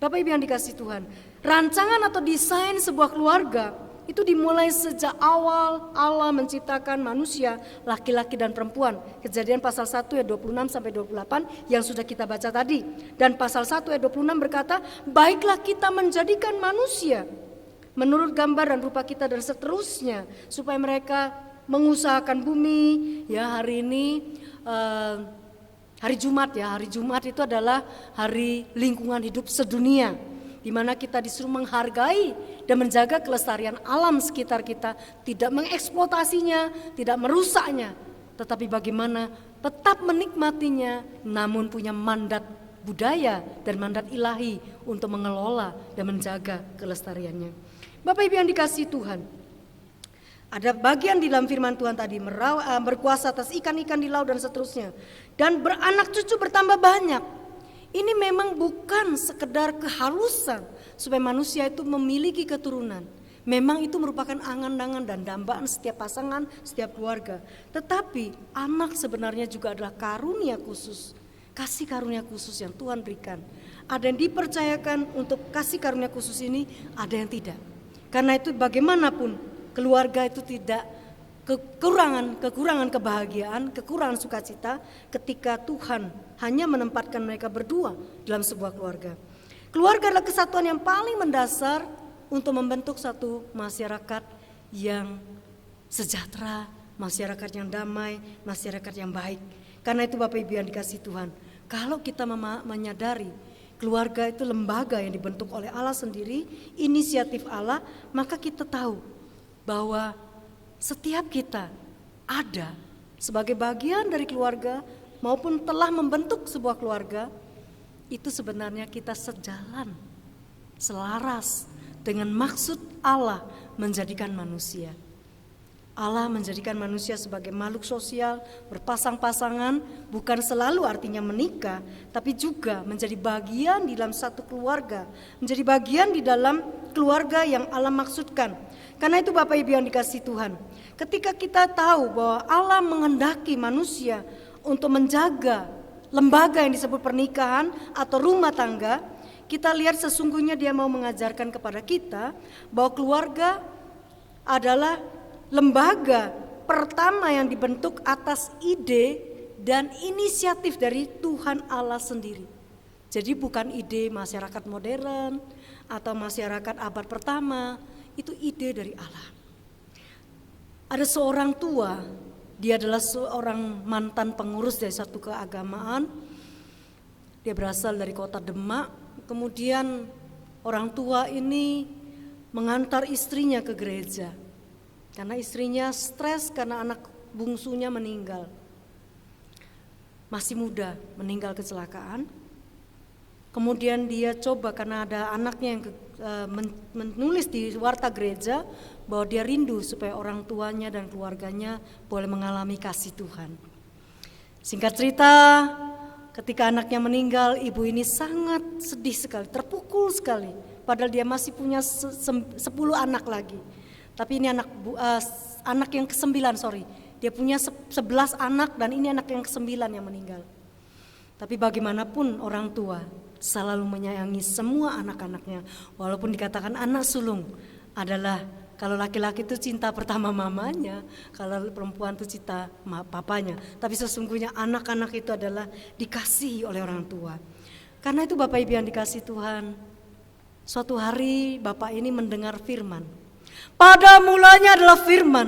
Speaker 3: Bapak Ibu yang dikasihi Tuhan, rancangan atau desain sebuah keluarga itu dimulai sejak awal Allah menciptakan manusia, laki-laki dan perempuan. Kejadian pasal 1 ayat 26 sampai 28 yang sudah kita baca tadi. Dan pasal 1 ayat 26 berkata, baiklah kita menjadikan manusia menurut gambar dan rupa kita dan seterusnya, supaya mereka mengusahakan bumi. Ya, hari ini hari Jumat ya, hari Jumat itu adalah hari lingkungan hidup sedunia, di mana kita disuruh menghargai dan menjaga kelestarian alam sekitar kita, tidak mengeksploitasinya, tidak merusaknya, tetapi bagaimana tetap menikmatinya, namun punya mandat budaya dan mandat ilahi untuk mengelola dan menjaga kelestariannya. Bapak Ibu yang dikasihi Tuhan, ada bagian di dalam firman Tuhan tadi, berkuasa atas ikan-ikan di laut dan seterusnya, dan beranak cucu bertambah banyak. ini memang bukan sekedar keharusan supaya manusia itu memiliki keturunan. Memang itu merupakan angan-angan dan dambaan setiap pasangan, setiap keluarga. Tetapi anak sebenarnya juga adalah karunia khusus, kasih karunia khusus yang Tuhan berikan. Ada yang dipercayakan untuk kasih karunia khusus ini, ada yang tidak. Karena itu bagaimanapun keluarga itu tidak kekurangan kebahagiaan, kekurangan sukacita ketika Tuhan hanya menempatkan mereka berdua dalam sebuah keluarga. Keluarga adalah kesatuan yang paling mendasar untuk membentuk satu masyarakat yang sejahtera, masyarakat yang damai, masyarakat yang baik. Karena itu Bapak Ibu yang dikasihi Tuhan, kalau kita menyadari keluarga itu lembaga yang dibentuk oleh Allah sendiri, inisiatif Allah, maka kita tahu bahwa setiap kita ada sebagai bagian dari keluarga maupun telah membentuk sebuah keluarga, itu sebenarnya kita sejalan, selaras dengan maksud Allah menjadikan manusia. Allah menjadikan manusia sebagai makhluk sosial, berpasang-pasangan, bukan selalu artinya menikah, tapi juga menjadi bagian di dalam satu keluarga, menjadi bagian di dalam keluarga yang Allah maksudkan. Karena itu Bapak Ibu yang dikasihi Tuhan, ketika kita tahu bahwa Allah menghendaki manusia untuk menjaga lembaga yang disebut pernikahan atau rumah tangga, kita lihat sesungguhnya Dia mau mengajarkan kepada kita bahwa keluarga adalah lembaga pertama yang dibentuk atas ide dan inisiatif dari Tuhan Allah sendiri. Jadi bukan ide masyarakat modern atau masyarakat abad pertama, itu ide dari Allah. Ada seorang tua, dia adalah seorang mantan pengurus dari satu keagamaan. Dia berasal dari kota Demak. Kemudian orang tua ini mengantar istrinya ke gereja. Karena istrinya stres karena anak bungsunya meninggal. Masih muda, meninggal kecelakaan. Kemudian dia coba karena ada anaknya yang menulis di warta gereja bahwa dia rindu supaya orang tuanya dan keluarganya boleh mengalami kasih Tuhan. Singkat cerita, ketika anaknya meninggal, ibu ini sangat sedih sekali, terpukul sekali. Padahal dia masih punya 10 anak lagi. Tapi ini anak yang ke-9, dia punya 11 anak dan ini anak yang ke-9 yang meninggal. Tapi bagaimanapun orang tua selalu menyayangi semua anak-anaknya. Walaupun dikatakan anak sulung adalah, kalau laki-laki itu cinta pertama mamanya, kalau perempuan itu cinta papanya. Tapi sesungguhnya anak-anak itu adalah dikasihi oleh orang tua. Karena itu Bapak Ibu yang dikasihi Tuhan, suatu hari Bapak ini mendengar firman. Pada mulanya adalah firman.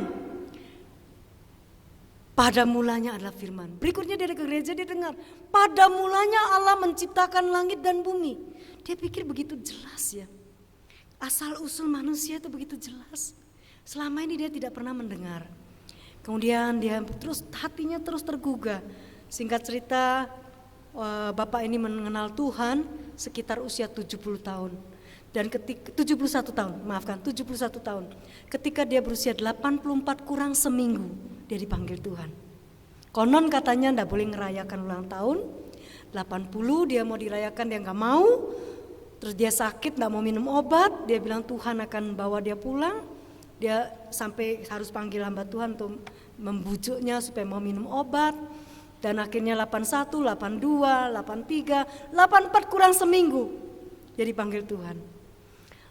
Speaker 3: Pada mulanya adalah firman. Berikutnya dia ke gereja, dia dengar, pada mulanya Allah menciptakan langit dan bumi. Dia pikir begitu jelas ya. Asal usul manusia itu begitu jelas. Selama ini dia tidak pernah mendengar. Kemudian dia hatinya terus tergugah. Singkat cerita, Bapak ini mengenal Tuhan sekitar usia 70 tahun. Dan ketika 71 tahun. Ketika dia berusia 84 kurang seminggu, dia dipanggil Tuhan. Konon katanya enggak boleh ngerayakan ulang tahun. 80 dia mau dirayakan, dia enggak mau. Terus dia sakit, enggak mau minum obat. Dia bilang Tuhan akan bawa dia pulang. Dia sampai harus panggil hamba Tuhan untuk membujuknya supaya mau minum obat. Dan akhirnya 81, 82, 83, 84 kurang seminggu dia dipanggil Tuhan.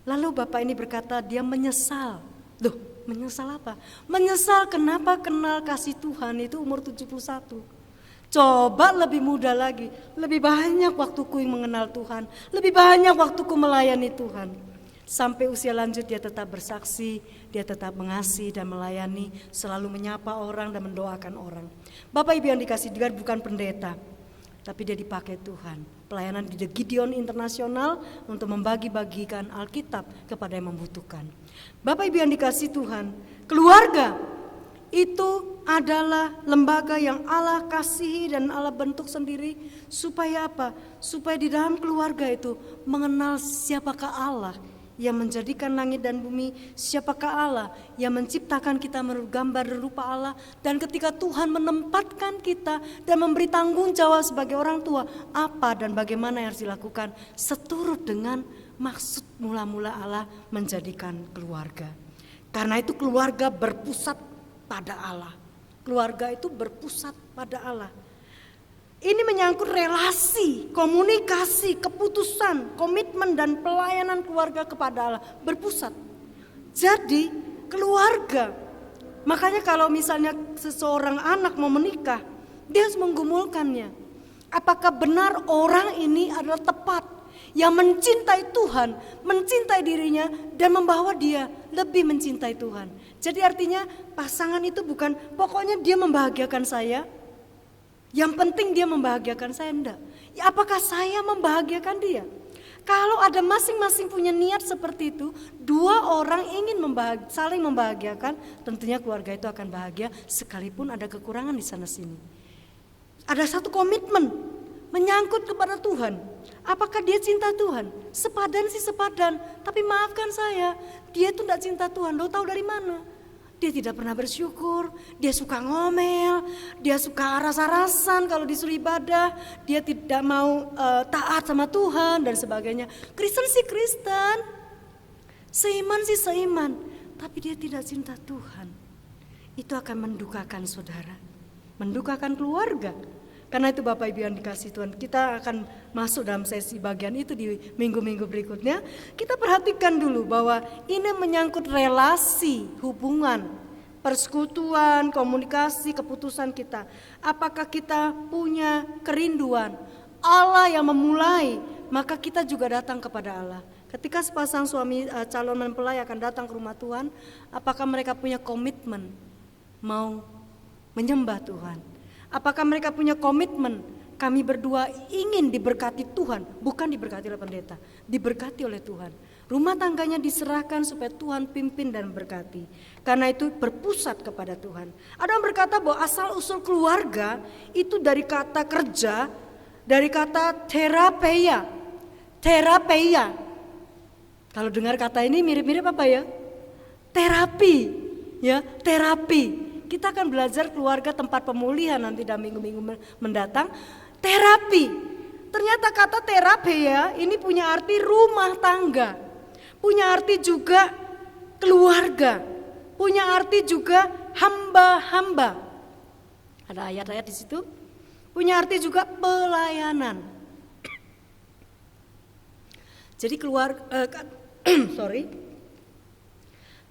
Speaker 3: Lalu Bapak ini berkata dia menyesal. Loh, menyesal apa? Menyesal kenapa kenal kasih Tuhan itu umur 71. Coba lebih muda lagi, lebih banyak waktuku yang mengenal Tuhan, lebih banyak waktuku melayani Tuhan. Sampai usia lanjut dia tetap bersaksi, dia tetap mengasihi dan melayani, selalu menyapa orang dan mendoakan orang. Bapak Ibu yang dikasihi, dia bukan pendeta, tapi dia dipakai Tuhan. Pelayanan di The Gideon Internasional untuk membagi-bagikan Alkitab kepada yang membutuhkan. Bapak Ibu yang dikasihi Tuhan, keluarga itu adalah lembaga yang Allah kasihi dan Allah bentuk sendiri. Supaya apa? Supaya di dalam keluarga itu mengenal siapakah Allah yang menjadikan langit dan bumi? Siapakah Allah yang menciptakan kita menurut gambar dan rupa Allah? Dan ketika Tuhan menempatkan kita dan memberi tanggung jawab sebagai orang tua, apa dan bagaimana yang harus dilakukan seturut dengan maksud mula-mula Allah menjadikan keluarga. Karena itu keluarga berpusat pada Allah. Keluarga itu berpusat pada Allah. Ini menyangkut relasi, komunikasi, keputusan, komitmen dan pelayanan keluarga kepada Allah berpusat. Jadi keluarga, makanya kalau misalnya seseorang anak mau menikah, dia harus menggumulkannya. Apakah benar orang ini adalah tepat, yang mencintai Tuhan, mencintai dirinya dan membawa dia lebih mencintai Tuhan. Jadi artinya pasangan itu bukan pokoknya dia membahagiakan saya, yang penting dia membahagiakan saya, enggak. Ya, apakah saya membahagiakan dia? Kalau ada masing-masing punya niat seperti itu, dua orang ingin saling membahagiakan, tentunya keluarga itu akan bahagia sekalipun ada kekurangan di sana sini. Ada satu komitmen menyangkut kepada Tuhan. Apakah dia cinta Tuhan? Sepadan sih sepadan, tapi maafkan saya, dia itu enggak cinta Tuhan. Lo tahu dari mana? Dia tidak pernah bersyukur, dia suka ngomel, dia suka rasa-rasan kalau disuruh ibadah, dia tidak mau taat sama Tuhan dan sebagainya. Kristen sih Kristen, seiman sih seiman, tapi dia tidak cinta Tuhan. Itu akan mendukakan saudara, mendukakan keluarga. Karena itu Bapak Ibu yang dikasihi Tuhan, kita akan masuk dalam sesi bagian itu di minggu-minggu berikutnya. Kita perhatikan dulu bahwa ini menyangkut relasi, hubungan, persekutuan, komunikasi, keputusan kita. Apakah kita punya kerinduan Allah yang memulai, maka kita juga datang kepada Allah. Ketika sepasang suami calon mempelai akan datang ke rumah Tuhan, apakah mereka punya komitmen mau menyembah Tuhan? Apakah mereka punya komitmen kami berdua ingin diberkati Tuhan, bukan diberkati oleh pendeta, diberkati oleh Tuhan. Rumah tangganya diserahkan supaya Tuhan pimpin dan berkati. Karena itu berpusat kepada Tuhan. Ada yang berkata bahwa asal usul keluarga itu dari kata kerja, dari kata terapeia. Terapeia. Kalau dengar kata ini mirip-mirip apa ya? Terapi, ya, terapi. Kita akan belajar keluarga tempat pemulihan nanti dalam minggu-minggu mendatang. Terapi. Ternyata kata terapi ya ini punya arti rumah tangga. Punya arti juga keluarga. Punya arti juga hamba-hamba. Ada ayat-ayat di situ. Punya arti juga pelayanan. Jadi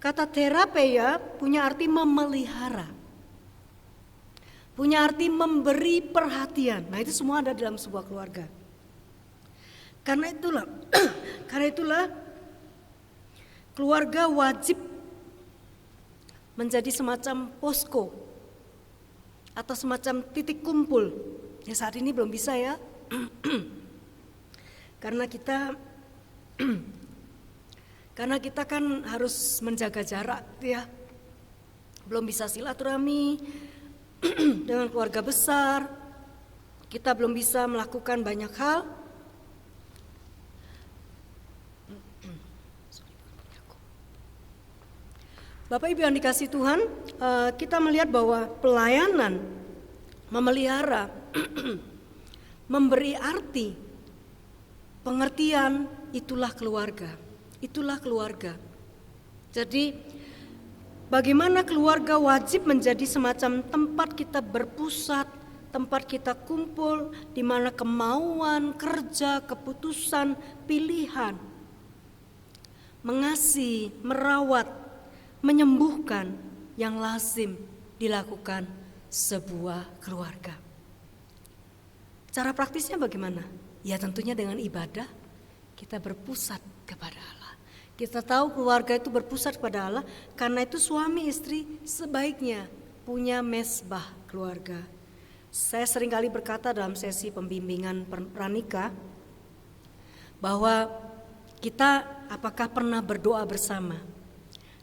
Speaker 3: kata terapeia punya arti memelihara, punya arti memberi perhatian. Nah itu semua ada dalam sebuah keluarga. Karena itulah keluarga wajib menjadi semacam posko atau semacam titik kumpul. Ya saat ini belum bisa ya, karena kita kan harus menjaga jarak ya. Belum bisa silaturahmi dengan keluarga besar. Kita belum bisa melakukan banyak hal. Bapak Ibu yang dikasihi Tuhan, kita melihat bahwa pelayanan, memelihara, memberi arti, pengertian, itulah keluarga. Itulah keluarga. Jadi bagaimana keluarga wajib menjadi semacam tempat kita berpusat, tempat kita kumpul, di mana kemauan, kerja, keputusan, pilihan, mengasihi, merawat, menyembuhkan yang lazim dilakukan sebuah keluarga. Cara praktisnya bagaimana? Ya tentunya dengan ibadah kita berpusat kepada Allah. Kita tahu keluarga itu berpusat kepada Allah, karena itu suami istri sebaiknya punya mesbah keluarga. Saya seringkali berkata dalam sesi pembimbingan pranikah bahwa kita apakah pernah berdoa bersama?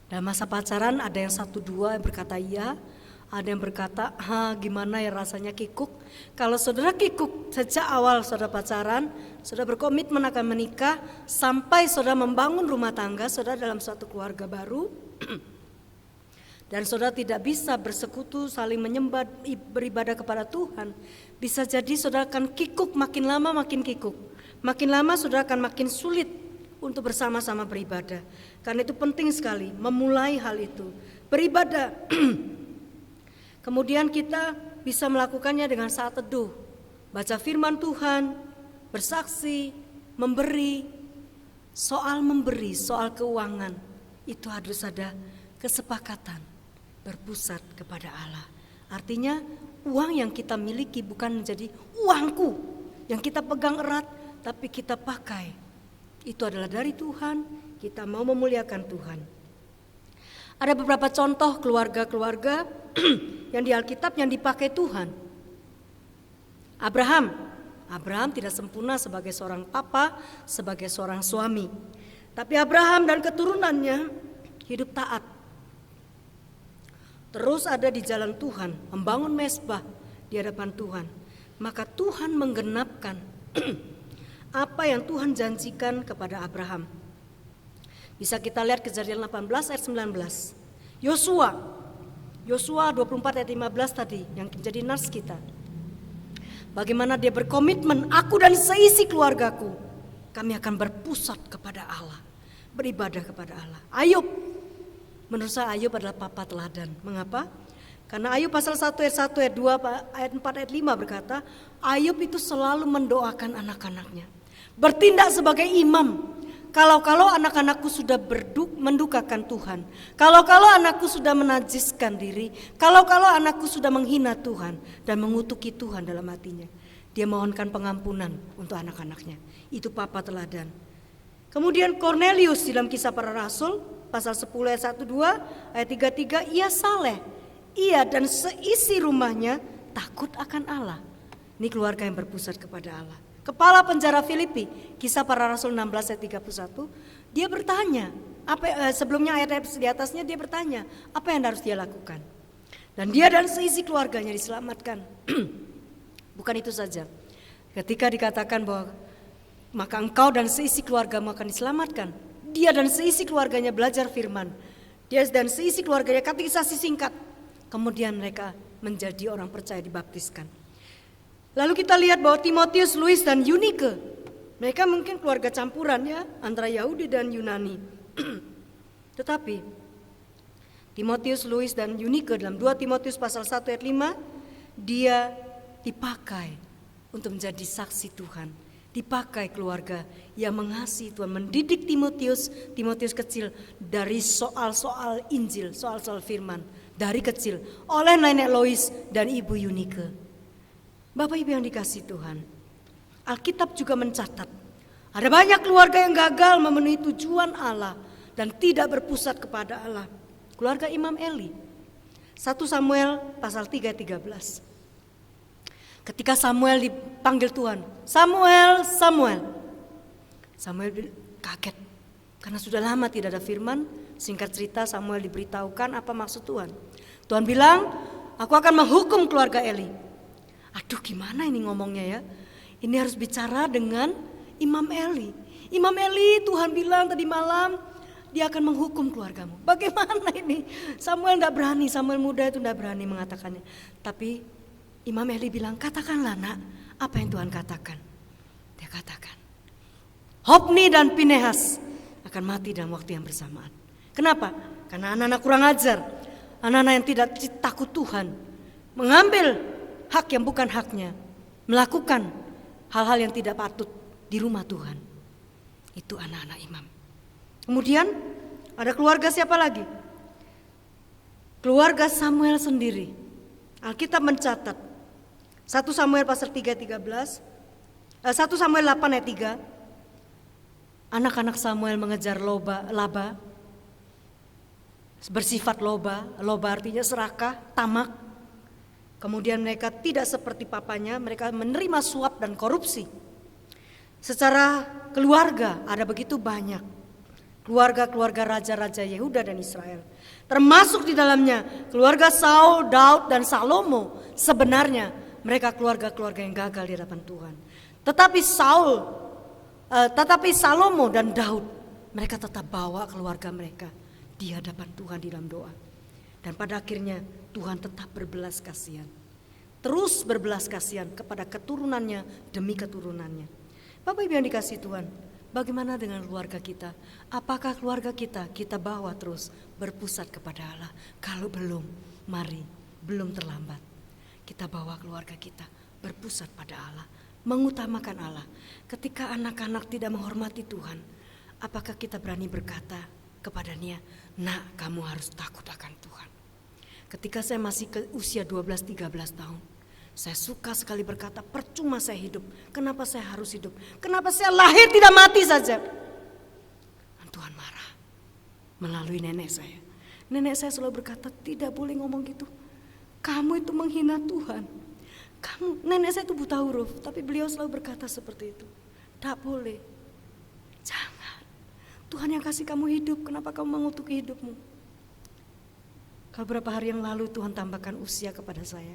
Speaker 3: Dalam masa pacaran ada yang 1-2 yang berkata iya, ada yang berkata gimana ya rasanya kikuk. Kalau saudara kikuk sejak awal saudara pacaran, saudara berkomitmen akan menikah, sampai saudara membangun rumah tangga, saudara dalam suatu keluarga baru, dan saudara tidak bisa bersekutu, saling menyembah, beribadah kepada Tuhan, bisa jadi saudara akan kikuk, makin lama makin kikuk. Makin lama saudara akan makin sulit untuk bersama-sama beribadah. Karena itu penting sekali memulai hal itu, beribadah. Kemudian kita bisa melakukannya dengan saat teduh, baca firman Tuhan, bersaksi, memberi. Soal keuangan, itu harus ada kesepakatan berpusat kepada Allah. Artinya uang yang kita miliki bukan menjadi uangku yang kita pegang erat, tapi kita pakai. Itu adalah dari Tuhan, kita mau memuliakan Tuhan. Ada beberapa contoh keluarga-keluarga yang di Alkitab yang dipakai Tuhan. Abraham tidak sempurna sebagai seorang papa, sebagai seorang suami. Tapi Abraham dan keturunannya hidup taat. Terus ada di jalan Tuhan, membangun mezbah di hadapan Tuhan. Maka Tuhan menggenapkan apa yang Tuhan janjikan kepada Abraham. Bisa kita lihat Kejadian 18 ayat 19. Yosua 24 ayat 15 tadi yang menjadi nas kita. Bagaimana dia berkomitmen, aku dan seisi keluargaku, kami akan berpusat kepada Allah, beribadah kepada Allah. Ayub, menurut saya Ayub adalah papa teladan. Mengapa? Karena Ayub pasal 1 ayat 1 ayat 2 ayat 4 ayat 5 berkata, Ayub itu selalu mendoakan anak-anaknya, bertindak sebagai imam. Kalau anak-anakku sudah mendukakan Tuhan, kalau anakku sudah menajiskan diri, kalau anakku sudah menghina Tuhan dan mengutuki Tuhan dalam hatinya, dia mohonkan pengampunan untuk anak-anaknya. Itu papa teladan. Kemudian Kornelius dalam Kisah Para Rasul pasal 10 ayat 1-2 ayat 3-3, ia saleh, ia dan seisi rumahnya takut akan Allah. Ini keluarga yang berpusat kepada Allah. Kepala penjara Filipi, Kisah Para Rasul 16 ayat 31, dia bertanya, sebelumnya ayat di atasnya dia bertanya, apa yang harus dia lakukan? Dan dia dan seisi keluarganya diselamatkan. Bukan itu saja. Ketika dikatakan bahwa maka engkau dan seisi keluargamu akan diselamatkan, dia dan seisi keluarganya belajar firman. Dia dan seisi keluarganya katekisasi singkat. Kemudian mereka menjadi orang percaya, dibaptiskan. Lalu kita lihat bahwa Timotius, Luis dan Eunike, mereka mungkin keluarga campuran ya, antara Yahudi dan Yunani. Tetapi Timotius, Luis dan Eunike dalam 2 Timotius pasal 1 ayat 5, dia dipakai untuk menjadi saksi Tuhan. Dipakai keluarga yang mengasihi Tuhan, mendidik Timotius kecil dari soal-soal Injil, soal-soal firman dari kecil oleh nenek Lois dan ibu Eunike. Bapak Ibu yang dikasihi Tuhan, Alkitab juga mencatat ada banyak keluarga yang gagal memenuhi tujuan Allah dan tidak berpusat kepada Allah. Keluarga Imam Eli. 1 Samuel pasal 3:13. Ketika Samuel dipanggil Tuhan, Samuel kaget karena sudah lama tidak ada firman. Singkat cerita, Samuel diberitahukan apa maksud Tuhan. Tuhan bilang, aku akan menghukum keluarga Eli. Aduh, gimana ini ngomongnya ya? Ini harus bicara dengan Imam Eli. Imam Eli, Tuhan bilang tadi malam dia akan menghukum keluargamu. Bagaimana ini? Samuel tidak berani, Samuel muda itu tidak berani mengatakannya. Tapi Imam Eli bilang, katakanlah nak, apa yang Tuhan katakan. Dia katakan, Hofni dan Pinehas akan mati dalam waktu yang bersamaan. Kenapa? Karena anak-anak kurang ajar, anak-anak yang tidak takut Tuhan, mengambil hak yang bukan haknya, melakukan hal-hal yang tidak patut di rumah Tuhan. Itu anak-anak imam. Kemudian ada keluarga siapa lagi? Keluarga Samuel sendiri. Alkitab mencatat 1 Samuel pasal 3:13, 1 Samuel 8 ayat 3. Anak-anak Samuel mengejar laba, bersifat loba artinya serakah, tamak. Kemudian mereka tidak seperti papanya, mereka menerima suap dan korupsi. Secara keluarga ada begitu banyak keluarga-keluarga raja-raja Yehuda dan Israel. Termasuk di dalamnya keluarga Saul, Daud dan Salomo sebenarnya mereka keluarga-keluarga yang gagal di hadapan Tuhan. Tetapi Salomo dan Daud, mereka tetap bawa keluarga mereka di hadapan Tuhan di dalam doa. Dan pada akhirnya Tuhan tetap berbelas kasihan. Terus berbelas kasihan kepada keturunannya demi keturunannya. Bapak Ibu yang dikasihi Tuhan, bagaimana dengan keluarga kita? Apakah keluarga kita bawa terus berpusat kepada Allah? Kalau belum, mari, belum terlambat. Kita bawa keluarga kita berpusat pada Allah, mengutamakan Allah. Ketika anak-anak tidak menghormati Tuhan, apakah kita berani berkata kepadanya, "Nak, kamu harus takut akan Tuhan"? Ketika saya masih ke usia 12-13 tahun, saya suka sekali berkata, percuma saya hidup. Kenapa saya harus hidup? Kenapa saya lahir tidak mati saja? Dan Tuhan marah melalui nenek saya. Nenek saya selalu berkata, tidak boleh ngomong gitu. Kamu itu menghina Tuhan. Nenek saya itu buta huruf, tapi beliau selalu berkata seperti itu. Tak boleh. Jangan. Tuhan yang kasih kamu hidup, kenapa kamu mengutuki hidupmu? Kalau beberapa hari yang lalu Tuhan tambahkan usia kepada saya.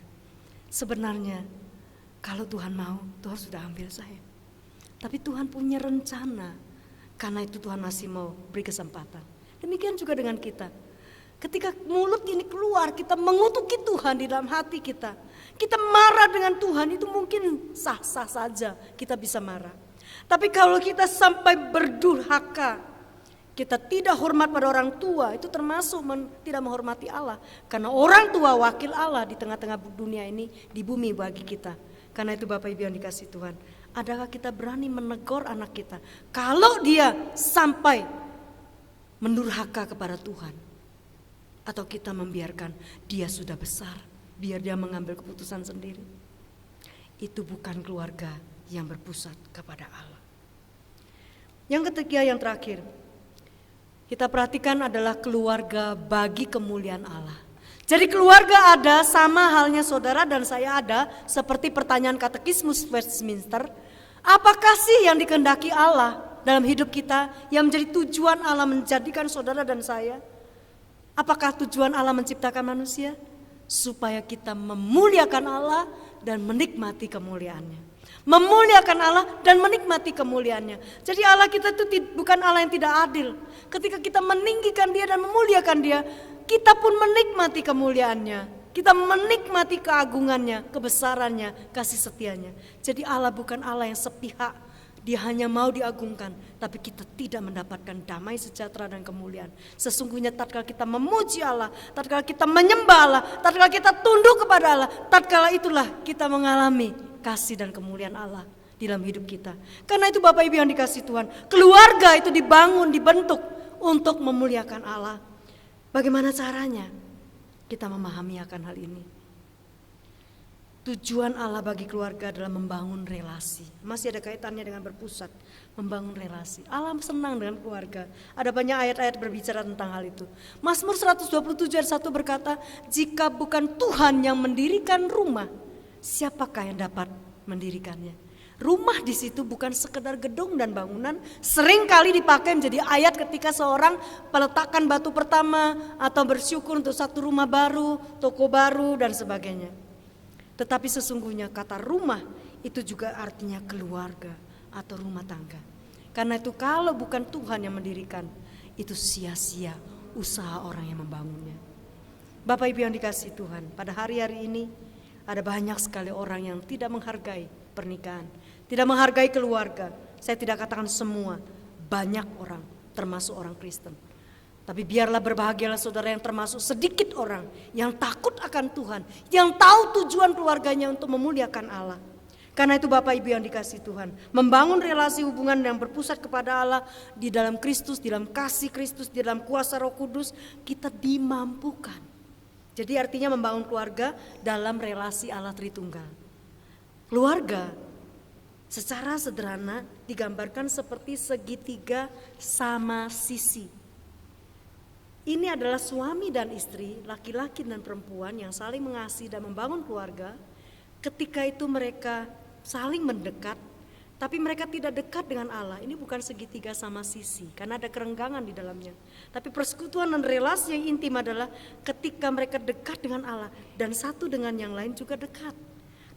Speaker 3: Sebenarnya kalau Tuhan mau, Tuhan sudah ambil saya. Tapi Tuhan punya rencana. Karena itu Tuhan masih mau beri kesempatan. Demikian juga dengan kita. Ketika mulut ini keluar, kita mengutuki Tuhan di dalam hati kita. Kita marah dengan Tuhan, itu mungkin sah-sah saja kita bisa marah. Tapi kalau kita sampai berdurhaka, kita tidak hormat pada orang tua, itu termasuk tidak menghormati Allah. Karena orang tua wakil Allah di tengah-tengah dunia ini, di bumi bagi kita. Karena itu Bapak Ibu yang dikasihi Tuhan, adakah kita berani menegur anak kita kalau dia sampai mendurhaka kepada Tuhan? Atau kita membiarkan dia sudah besar, biar dia mengambil keputusan sendiri? Itu bukan keluarga yang berpusat kepada Allah. Yang ketiga, yang terakhir, kita perhatikan adalah keluarga bagi kemuliaan Allah. Jadi keluarga ada sama halnya saudara dan saya ada, seperti pertanyaan katekismus Westminster. Apakah sih yang dikehendaki Allah dalam hidup kita, yang menjadi tujuan Allah menjadikan saudara dan saya? Apakah tujuan Allah menciptakan manusia? Supaya kita memuliakan Allah dan menikmati kemuliaannya. Memuliakan Allah dan menikmati kemuliaannya. Jadi Allah kita itu bukan Allah yang tidak adil. Ketika kita meninggikan dia dan memuliakan dia, kita pun menikmati kemuliaannya. Kita menikmati keagungannya, kebesarannya, kasih setianya. Jadi Allah bukan Allah yang sepihak. Dia hanya mau diagungkan, tapi kita tidak mendapatkan damai sejahtera dan kemuliaan. Sesungguhnya tatkala kita memuji Allah, tatkala kita menyembah Allah, tatkala kita tunduk kepada Allah, tatkala itulah kita mengalami kasih dan kemuliaan Allah di dalam hidup kita. Karena itu Bapak Ibu yang dikasihi Tuhan, keluarga itu dibangun, dibentuk untuk memuliakan Allah. Bagaimana caranya? Kita memahami akan hal ini. Tujuan Allah bagi keluarga adalah membangun relasi. Masih ada kaitannya dengan berpusat, membangun relasi. Allah senang dengan keluarga. Ada banyak ayat-ayat berbicara tentang hal itu. Mazmur 127 ayat 1 berkata, jika bukan Tuhan yang mendirikan rumah, siapakah yang dapat mendirikannya? Rumah di situ bukan sekedar gedung dan bangunan, sering kali dipakai menjadi ayat ketika seorang peletakan batu pertama atau bersyukur untuk satu rumah baru, toko baru dan sebagainya. Tetapi sesungguhnya kata rumah itu juga artinya keluarga atau rumah tangga. Karena itu kalau bukan Tuhan yang mendirikan, itu sia-sia usaha orang yang membangunnya. Bapak Ibu yang dikasihi Tuhan, pada hari-hari ini ada banyak sekali orang yang tidak menghargai pernikahan, tidak menghargai keluarga. Saya tidak katakan semua, banyak orang termasuk orang Kristen. Tapi biarlah berbahagialah saudara yang termasuk sedikit orang yang takut akan Tuhan, yang tahu tujuan keluarganya untuk memuliakan Allah. Karena itu Bapak Ibu yang dikasihi Tuhan, membangun relasi hubungan yang berpusat kepada Allah di dalam Kristus, di dalam kasih Kristus, di dalam kuasa Roh Kudus, kita dimampukan. Jadi artinya membangun keluarga dalam relasi Allah Tritunggal. Keluarga secara sederhana digambarkan seperti segitiga sama sisi. Ini adalah suami dan istri, laki-laki dan perempuan yang saling mengasihi dan membangun keluarga. Ketika itu mereka saling mendekat, tapi mereka tidak dekat dengan Allah. Ini bukan segitiga sama sisi, karena ada kerenggangan di dalamnya. Tapi persekutuan dan relasi yang intim adalah ketika mereka dekat dengan Allah dan satu dengan yang lain juga dekat.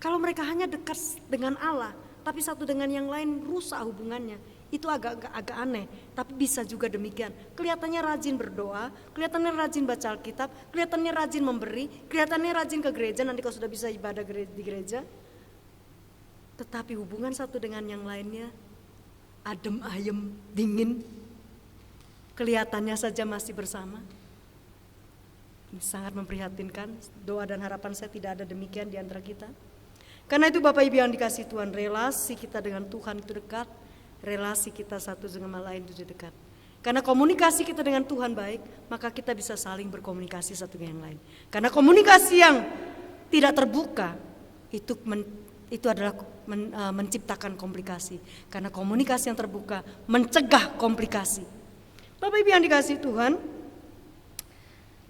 Speaker 3: Kalau mereka hanya dekat dengan Allah, tapi satu dengan yang lain rusak hubungannya, itu agak aneh. Tapi bisa juga demikian. Kelihatannya rajin berdoa, kelihatannya rajin baca Alkitab, kelihatannya rajin memberi, kelihatannya rajin ke gereja. Nanti kalau sudah bisa ibadah di gereja, tetapi hubungan satu dengan yang lainnya adem ayem, dingin. Kelihatannya saja masih bersama. Ini sangat memprihatinkan. Doa dan harapan saya tidak ada demikian di antara kita. Karena itu Bapak Ibu yang dikasihi Tuhan, relasi kita dengan Tuhan itu dekat, relasi kita satu dengan lain itu dekat. Karena komunikasi kita dengan Tuhan baik, maka kita bisa saling berkomunikasi satu dengan yang lain. Karena komunikasi yang tidak terbuka itu adalah menciptakan komplikasi. Karena komunikasi yang terbuka mencegah komplikasi. Bapak Ibu yang dikasihi Tuhan,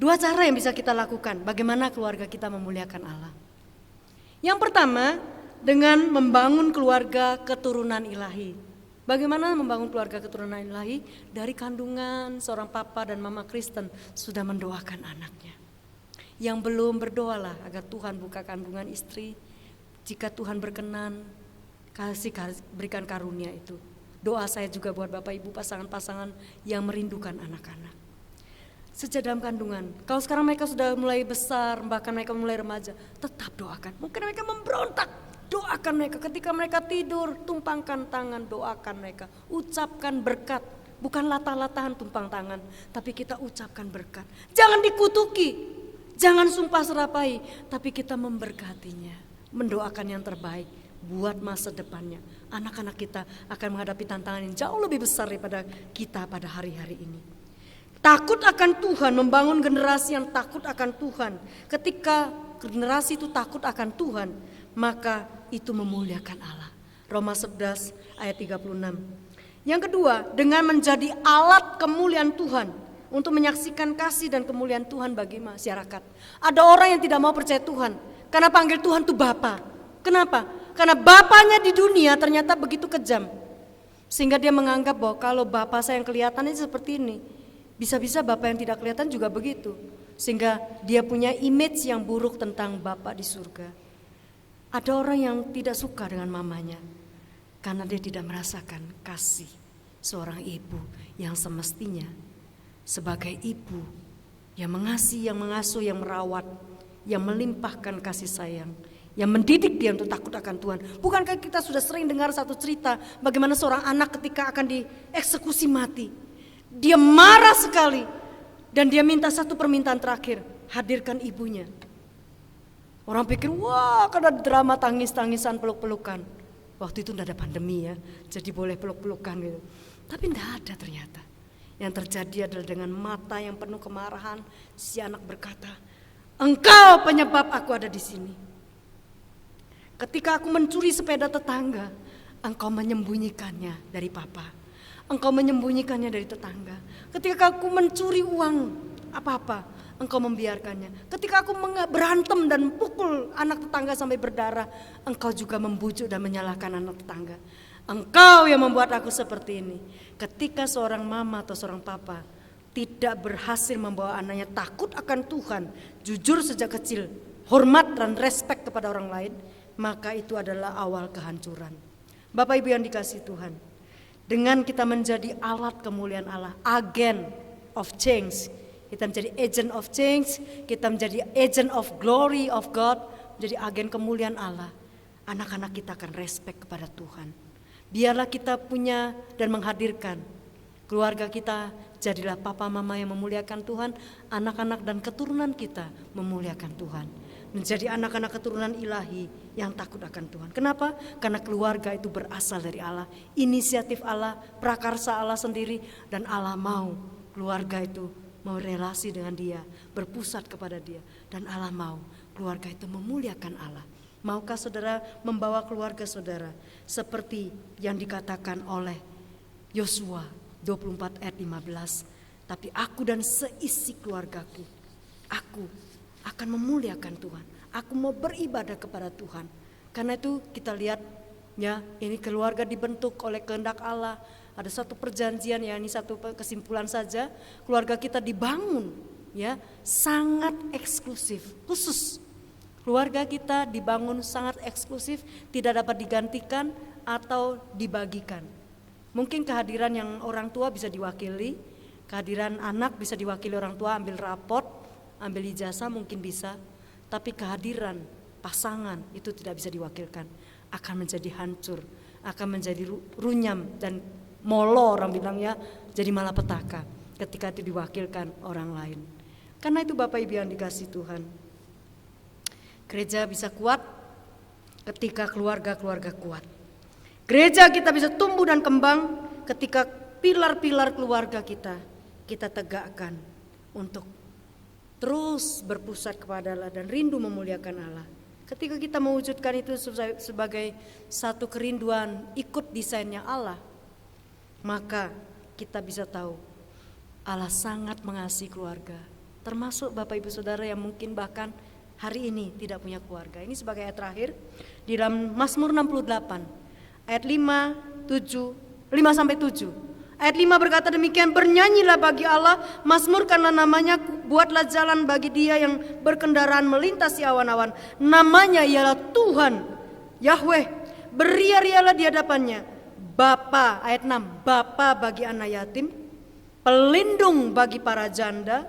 Speaker 3: dua cara yang bisa kita lakukan bagaimana keluarga kita memuliakan Allah. Yang pertama, dengan membangun keluarga keturunan ilahi. Bagaimana membangun keluarga keturunan ilahi? Dari kandungan seorang papa dan mama Kristen sudah mendoakan anaknya. Yang belum, berdoalah agar Tuhan buka kandungan istri. Jika Tuhan berkenan, berikan karunia itu. Doa saya juga buat Bapak Ibu pasangan-pasangan yang merindukan anak-anak. Sejak dalam kandungan, kalau sekarang mereka sudah mulai besar, bahkan mereka mulai remaja, tetap doakan. Mungkin mereka memberontak, doakan mereka. Ketika mereka tidur, tumpangkan tangan, doakan mereka. Ucapkan berkat, bukan latah-latahan tumpang tangan, tapi kita ucapkan berkat. Jangan dikutuki, jangan sumpah serapai, tapi kita memberkatinya, mendoakan yang terbaik buat masa depannya. Anak-anak kita akan menghadapi tantangan yang jauh lebih besar daripada kita pada hari-hari ini. Takut akan Tuhan, membangun generasi yang takut akan Tuhan. Ketika generasi itu takut akan Tuhan, maka itu memuliakan Allah. Roma 11 ayat 36. Yang kedua, dengan menjadi alat kemuliaan Tuhan untuk menyaksikan kasih dan kemuliaan Tuhan bagi masyarakat. Ada orang yang tidak mau percaya Tuhan karena panggil Tuhan itu Bapa. Kenapa? Karena bapaknya di dunia ternyata begitu kejam. Sehingga dia menganggap bahwa kalau Bapa saya yang kelihatannya seperti ini, bisa-bisa Bapa yang tidak kelihatan juga begitu. Sehingga dia punya image yang buruk tentang Bapa di surga. Ada orang yang tidak suka dengan mamanya karena dia tidak merasakan kasih seorang ibu yang semestinya sebagai ibu yang mengasihi, yang mengasuh, yang merawat, yang melimpahkan kasih sayang, yang mendidik dia untuk takut akan Tuhan. Bukankah kita sudah sering dengar satu cerita bagaimana seorang anak ketika akan dieksekusi mati, dia marah sekali dan dia minta satu permintaan terakhir, hadirkan ibunya. Orang pikir wah, karena drama tangis-tangisan, peluk-pelukan. Waktu itu tidak ada pandemi ya, jadi boleh peluk-pelukan gitu. Tapi tidak ada ternyata. Yang terjadi adalah dengan mata yang penuh kemarahan, si anak berkata, engkau penyebab aku ada di sini. Ketika aku mencuri sepeda tetangga, engkau menyembunyikannya dari papa. Engkau menyembunyikannya dari tetangga. Ketika aku mencuri uang apa-apa, engkau membiarkannya. Ketika aku berantem dan pukul anak tetangga sampai berdarah, engkau juga membujuk dan menyalahkan anak tetangga. Engkau yang membuat aku seperti ini. Ketika seorang mama atau seorang papa tidak berhasil membawa anaknya takut akan Tuhan, jujur sejak kecil, hormat dan respek kepada orang lain, maka itu adalah awal kehancuran. Bapak Ibu yang dikasihi Tuhan, dengan kita menjadi alat kemuliaan Allah, agent of change, kita menjadi agent of change, kita menjadi agent of glory of God, menjadi agen kemuliaan Allah, anak-anak kita akan respect kepada Tuhan. Biarlah kita punya dan menghadirkan keluarga kita, jadilah papa mama yang memuliakan Tuhan, anak-anak dan keturunan kita memuliakan Tuhan. Menjadi anak-anak keturunan ilahi yang takut akan Tuhan. Kenapa? Karena keluarga itu berasal dari Allah, inisiatif Allah, prakarsa Allah sendiri, dan Allah mau keluarga itu mau relasi dengan dia, berpusat kepada dia, dan Allah mau keluarga itu memuliakan Allah. Maukah saudara membawa keluarga saudara seperti yang dikatakan oleh Yosua 24 ayat 15, tapi aku dan seisi keluargaku, aku akan memuliakan Tuhan. Aku mau beribadah kepada Tuhan. Karena itu kita lihat ya, ini keluarga dibentuk oleh kehendak Allah. Ada satu perjanjian ya, ini satu kesimpulan saja. Keluarga kita dibangun ya, sangat eksklusif, khusus. Keluarga kita dibangun sangat eksklusif, tidak dapat digantikan atau dibagikan. Mungkin kehadiran yang orang tua bisa diwakili, kehadiran anak bisa diwakili orang tua, ambil raport, ambil ijazah mungkin bisa. Tapi kehadiran pasangan itu tidak bisa diwakilkan, akan menjadi hancur, akan menjadi runyam dan molo, orang bilangnya, jadi malapetaka ketika itu diwakilkan orang lain. Karena itu Bapak Ibu yang dikasihi Tuhan, gereja bisa kuat ketika keluarga-keluarga kuat. Gereja kita bisa tumbuh dan kembang ketika pilar-pilar keluarga kita tegakkan untuk terus berpusat kepada Allah dan rindu memuliakan Allah. Ketika kita mewujudkan itu sebagai satu kerinduan ikut desainnya Allah, maka kita bisa tahu Allah sangat mengasihi keluarga. Termasuk Bapak Ibu Saudara yang mungkin bahkan hari ini tidak punya keluarga. Ini sebagai ayat terakhir di dalam Mazmur 68 ayat 5-7. Ayat 5 berkata demikian, bernyanyilah bagi Allah, mazmur karena namanya, buatlah jalan bagi dia yang berkendaraan melintasi awan-awan. Namanya ialah Tuhan, Yahweh, beria-rialah di hadapannya. Bapa, ayat 6, Bapa bagi anak yatim, pelindung bagi para janda.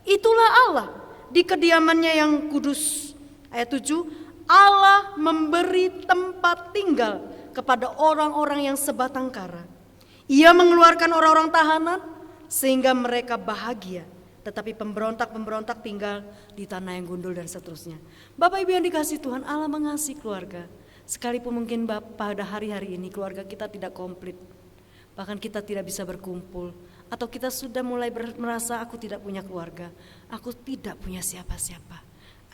Speaker 3: Itulah Allah di kediamannya yang kudus. Ayat 7, Allah memberi tempat tinggal kepada orang-orang yang sebatang kara. Ia mengeluarkan orang-orang tahanan sehingga mereka bahagia, tetapi pemberontak-pemberontak tinggal di tanah yang gundul dan seterusnya. Bapak Ibu yang dikasihi Tuhan, Allah mengasihi keluarga. Sekalipun mungkin pada hari-hari ini keluarga kita tidak komplit, bahkan kita tidak bisa berkumpul, atau kita sudah mulai merasa aku tidak punya keluarga, aku tidak punya siapa-siapa.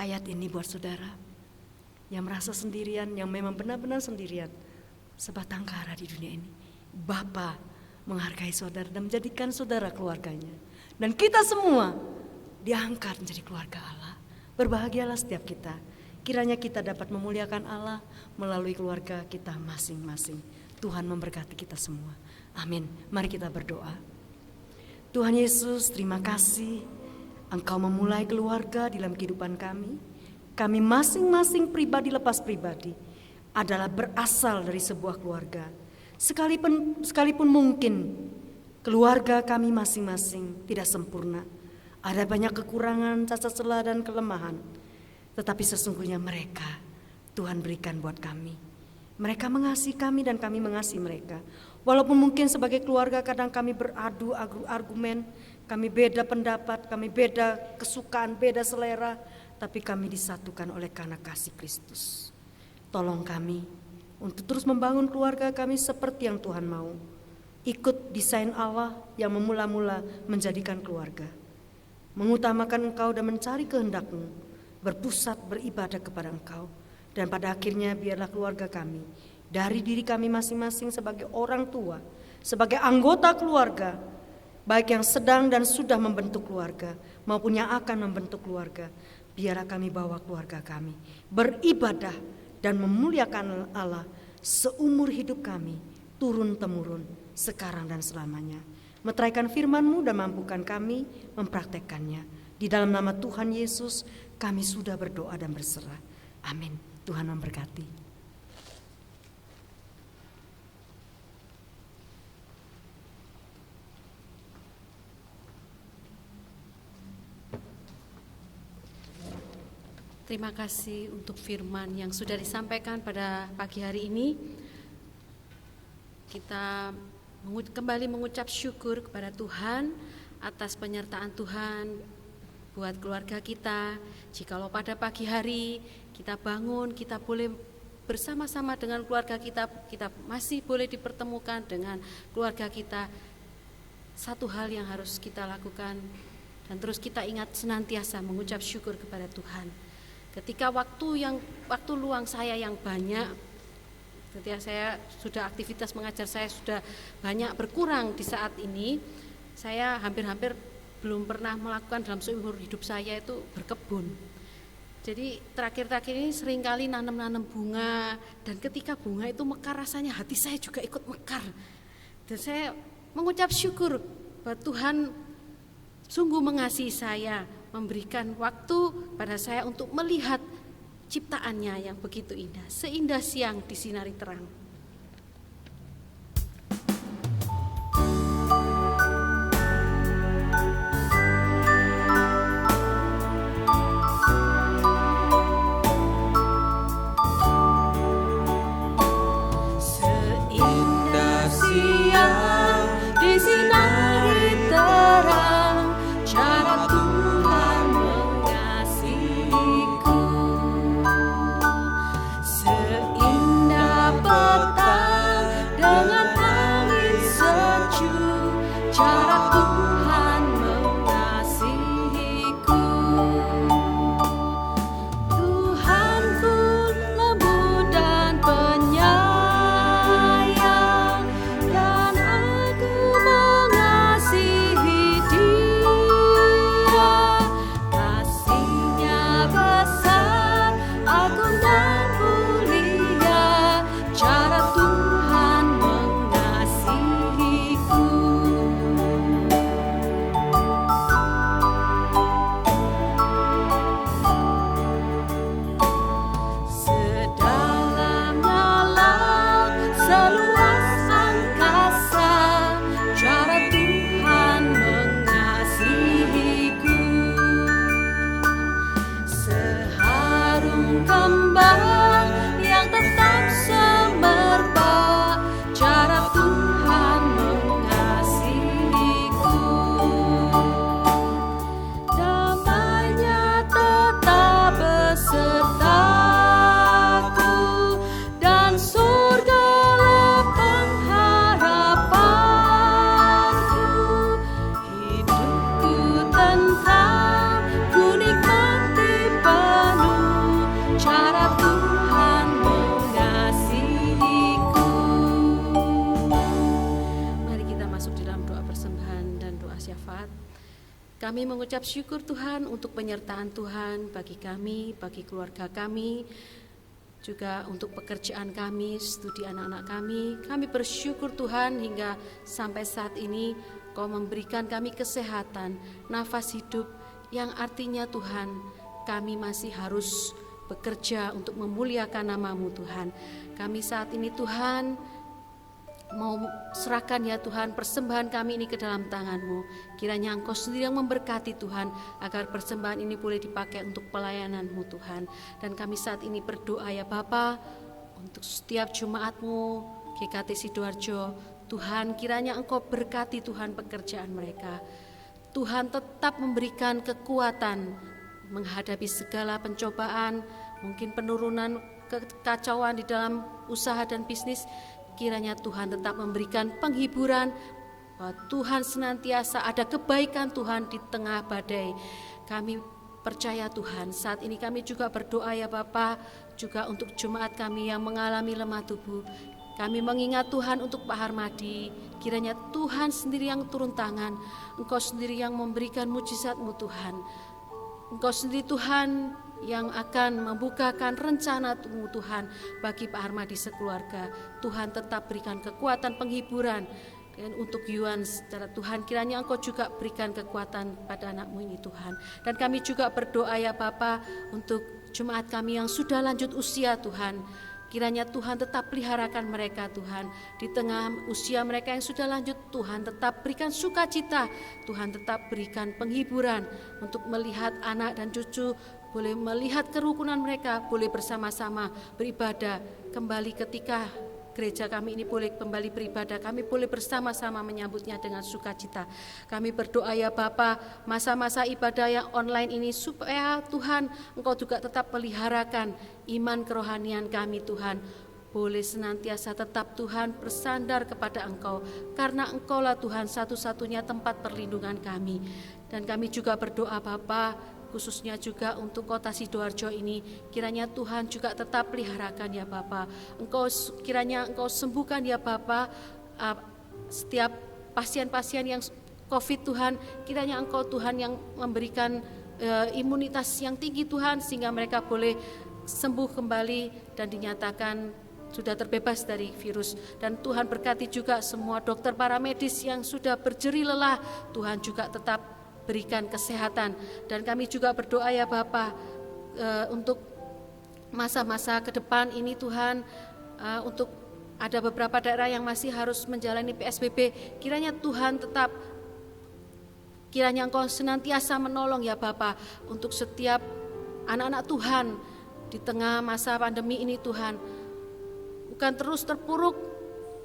Speaker 3: Ayat ini buat saudara yang merasa sendirian, yang memang benar-benar sendirian, sebatang kara di dunia ini. Bapa menghargai saudara dan menjadikan saudara keluarganya. Dan kita semua diangkat menjadi keluarga Allah. Berbahagialah setiap kita. Kiranya kita dapat memuliakan Allah melalui keluarga kita masing-masing. Tuhan memberkati kita semua. Amin. Mari kita berdoa. Tuhan Yesus, terima kasih Engkau memulai keluarga dalam kehidupan kami. Kami masing-masing pribadi lepas pribadi adalah berasal dari sebuah keluarga. Sekalipun mungkin keluarga kami masing-masing tidak sempurna, ada banyak kekurangan, cacat celah dan kelemahan, tetapi sesungguhnya mereka Tuhan berikan buat kami. Mereka mengasihi kami dan kami mengasihi mereka. Walaupun mungkin sebagai keluarga kadang kami beradu argumen, kami beda pendapat, kami beda kesukaan, beda selera, tapi kami disatukan oleh karena kasih Kristus. Tolong kami untuk terus membangun keluarga kami seperti yang Tuhan mau. Ikut desain Allah yang memula-mula menjadikan keluarga. Mengutamakan Engkau dan mencari kehendak-Mu. Berpusat beribadah kepada Engkau. Dan pada akhirnya biarlah keluarga kami, dari diri kami masing-masing sebagai orang tua, sebagai anggota keluarga, baik yang sedang dan sudah membentuk keluarga maupun yang akan membentuk keluarga, biarlah kami bawa keluarga kami beribadah dan memuliakan Allah seumur hidup kami, turun-temurun, sekarang dan selamanya. Meteraikan firman-Mu dan mampukan kami mempraktekkannya. Di dalam nama Tuhan Yesus kami sudah berdoa dan berserah. Amin. Tuhan memberkati.
Speaker 1: Terima kasih untuk firman yang sudah disampaikan pada pagi hari ini. Kita kembali mengucap syukur kepada Tuhan atas penyertaan Tuhan buat keluarga kita. Jikalau pada pagi hari kita bangun, kita boleh bersama-sama dengan keluarga kita masih boleh dipertemukan dengan keluarga kita. Satu hal yang harus kita lakukan dan terus kita ingat senantiasa mengucap syukur kepada Tuhan. Ketika waktu luang saya yang banyak, ketika saya sudah aktivitas mengajar saya sudah banyak berkurang di saat ini, saya hampir-hampir belum pernah melakukan dalam seumur hidup saya itu berkebun. Jadi terakhir-terakhir ini seringkali nanam-nanam bunga, dan ketika bunga itu mekar rasanya hati saya juga ikut mekar. Dan saya mengucap syukur bahwa Tuhan sungguh mengasihi saya, memberikan waktu pada saya untuk melihat ciptaannya yang begitu indah, seindah siang disinari terang.
Speaker 2: Seindah siang disinari terang, cara Tuhan mengasihiku. Seindah petang dengan angin sejuk, cara Tuhan mengasihiku. Tuhanku lembut dan penyayang, dan aku mengasihi Dia. Kasih-Nya besar, agung dan mulia, cara Tuhan mengasihiku. Sedalamnya laut, seluas angkasa, cara Tuhan mengasihiku. Seharum kembang yang tetap semerbak, cara Tuhan mengasihiku. Damai-Nya tetap besertaku, dan surgalah pengharapanku. Hidupku tentram, ku nikmati penuh, cara Tuhan mengasihiku.
Speaker 1: Mari kita masuk di dalam doa persembahan dan doa syafaat. Kami mengucap syukur Tuhan untuk penyertaan Tuhan bagi kami, bagi keluarga kami, juga untuk pekerjaan kami, studi anak-anak kami. Kami bersyukur Tuhan hingga sampai saat ini Kau memberikan kami kesehatan, nafas hidup, yang artinya Tuhan, kami masih harus bekerja untuk memuliakan nama-Mu Tuhan. Kami saat ini Tuhan mau serahkan ya Tuhan persembahan kami ini ke dalam tangan-Mu. Kiranya Engkau sendiri yang memberkati Tuhan, agar persembahan ini boleh dipakai untuk pelayanan-Mu Tuhan. Dan kami saat ini berdoa ya Bapa, untuk setiap jemaat-Mu GKT Sidoarjo, Tuhan kiranya Engkau berkati Tuhan pekerjaan mereka. Tuhan tetap memberikan kekuatan menghadapi segala pencobaan, mungkin penurunan kekacauan di dalam usaha dan bisnis. Kiranya Tuhan tetap memberikan penghiburan, bahwa Tuhan senantiasa ada kebaikan Tuhan di tengah badai. Kami percaya Tuhan, saat ini kami juga berdoa ya Bapa, juga untuk jemaat kami yang mengalami lemah tubuh. Kami mengingat Tuhan untuk Pak Harmadi, kiranya Tuhan sendiri yang turun tangan, Engkau sendiri yang memberikan mujizat-Mu Tuhan. Engkau sendiri Tuhan yang akan membukakan rencana-Mu Tuhan bagi Pak Harmadi sekeluarga. Tuhan tetap berikan kekuatan penghiburan. Dan untuk Yuan secara Tuhan, kiranya Engkau juga berikan kekuatan pada anak-Mu ini Tuhan. Dan kami juga berdoa ya Bapa untuk jemaat kami yang sudah lanjut usia Tuhan. Kiranya Tuhan tetap peliharakan mereka Tuhan. Di tengah usia mereka yang sudah lanjut, Tuhan tetap berikan sukacita. Tuhan tetap berikan penghiburan untuk melihat anak dan cucu, boleh melihat kerukunan mereka, boleh bersama-sama beribadah. Kembali ketika gereja kami ini boleh kembali beribadah, kami boleh bersama-sama menyambutnya dengan sukacita. Kami berdoa ya Bapa, masa-masa ibadah yang online ini supaya Tuhan Engkau juga tetap peliharakan iman kerohanian kami Tuhan. Boleh senantiasa tetap Tuhan bersandar kepada Engkau, karena Engkaulah Tuhan satu-satunya tempat perlindungan kami. Dan kami juga berdoa Bapa, khususnya juga untuk kota Sidoarjo ini, kiranya Tuhan juga tetap peliharakan ya Bapa. Kiranya Engkau sembuhkan ya Bapa setiap pasien-pasien yang COVID Tuhan, kiranya Engkau Tuhan yang memberikan imunitas yang tinggi Tuhan, sehingga mereka boleh sembuh kembali dan dinyatakan sudah terbebas dari virus. Dan Tuhan berkati juga semua dokter para medis yang sudah berjerih lelah, Tuhan juga tetap berikan kesehatan. Dan kami juga berdoa ya Bapa untuk masa-masa ke depan ini Tuhan, untuk ada beberapa daerah yang masih harus menjalani PSBB, kiranya Tuhan tetap, kiranya Engkau senantiasa menolong ya Bapa, untuk setiap anak-anak Tuhan di tengah masa pandemi ini Tuhan, bukan terus terpuruk,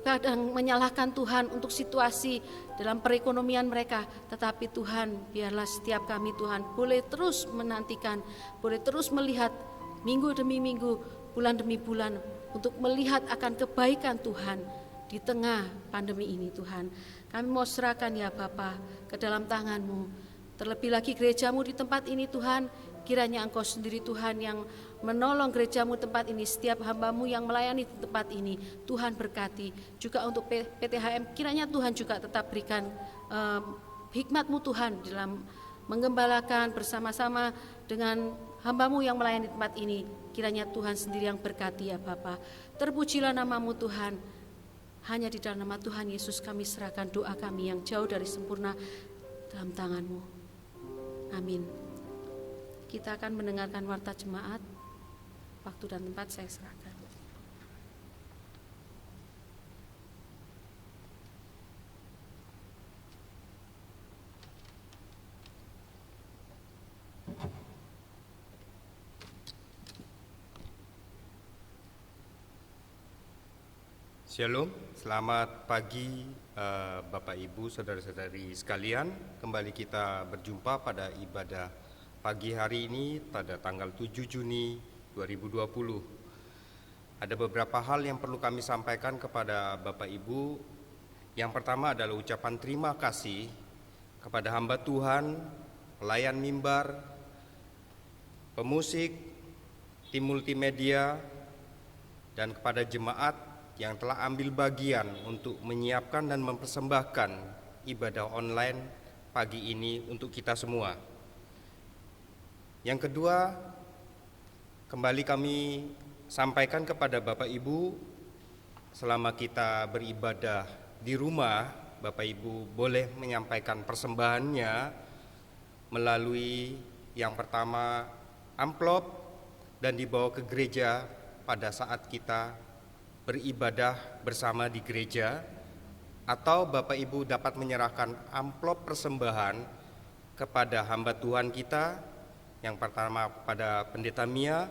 Speaker 1: kadang menyalahkan Tuhan untuk situasi dalam perekonomian mereka, tetapi Tuhan, biarlah setiap kami Tuhan boleh terus menantikan, boleh terus melihat minggu demi minggu, bulan demi bulan, untuk melihat akan kebaikan Tuhan di tengah pandemi ini Tuhan. Kami mau serahkan ya Bapa ke dalam tangan-Mu, terlebih lagi gereja-Mu di tempat ini Tuhan, kiranya Engkau sendiri Tuhan yang menolong gereja-Mu tempat ini, setiap hamba-Mu yang melayani di tempat ini, Tuhan berkati. Juga untuk PTHM, kiranya Tuhan juga tetap berikan hikmat-Mu Tuhan dalam menggembalakan bersama-sama dengan hamba-Mu yang melayani di tempat ini. Kiranya Tuhan sendiri yang berkati ya Bapa. Terpujilah nama-Mu Tuhan. Hanya di dalam nama Tuhan Yesus kami serahkan doa kami yang jauh dari sempurna dalam tangan-Mu. Amin. Kita akan mendengarkan warta jemaat. Waktu dan tempat saya serahkan.
Speaker 4: Shalom, selamat pagi Bapak Ibu, saudara-saudari sekalian. Kembali kita berjumpa pada ibadah pagi hari ini pada tanggal 7 Juni 2020. Ada beberapa hal yang perlu kami sampaikan kepada Bapak Ibu. Yang pertama adalah ucapan terima kasih kepada hamba Tuhan, pelayan mimbar, pemusik, tim multimedia, dan kepada jemaat yang telah ambil bagian untuk menyiapkan dan mempersembahkan ibadah online pagi ini untuk kita semua. Yang kedua, kembali kami sampaikan kepada Bapak Ibu, selama kita beribadah di rumah, Bapak Ibu boleh menyampaikan persembahannya melalui yang pertama amplop dan dibawa ke gereja pada saat kita beribadah bersama di gereja, atau Bapak Ibu dapat menyerahkan amplop persembahan kepada hamba Tuhan kita, yang pertama pada Pendeta Mia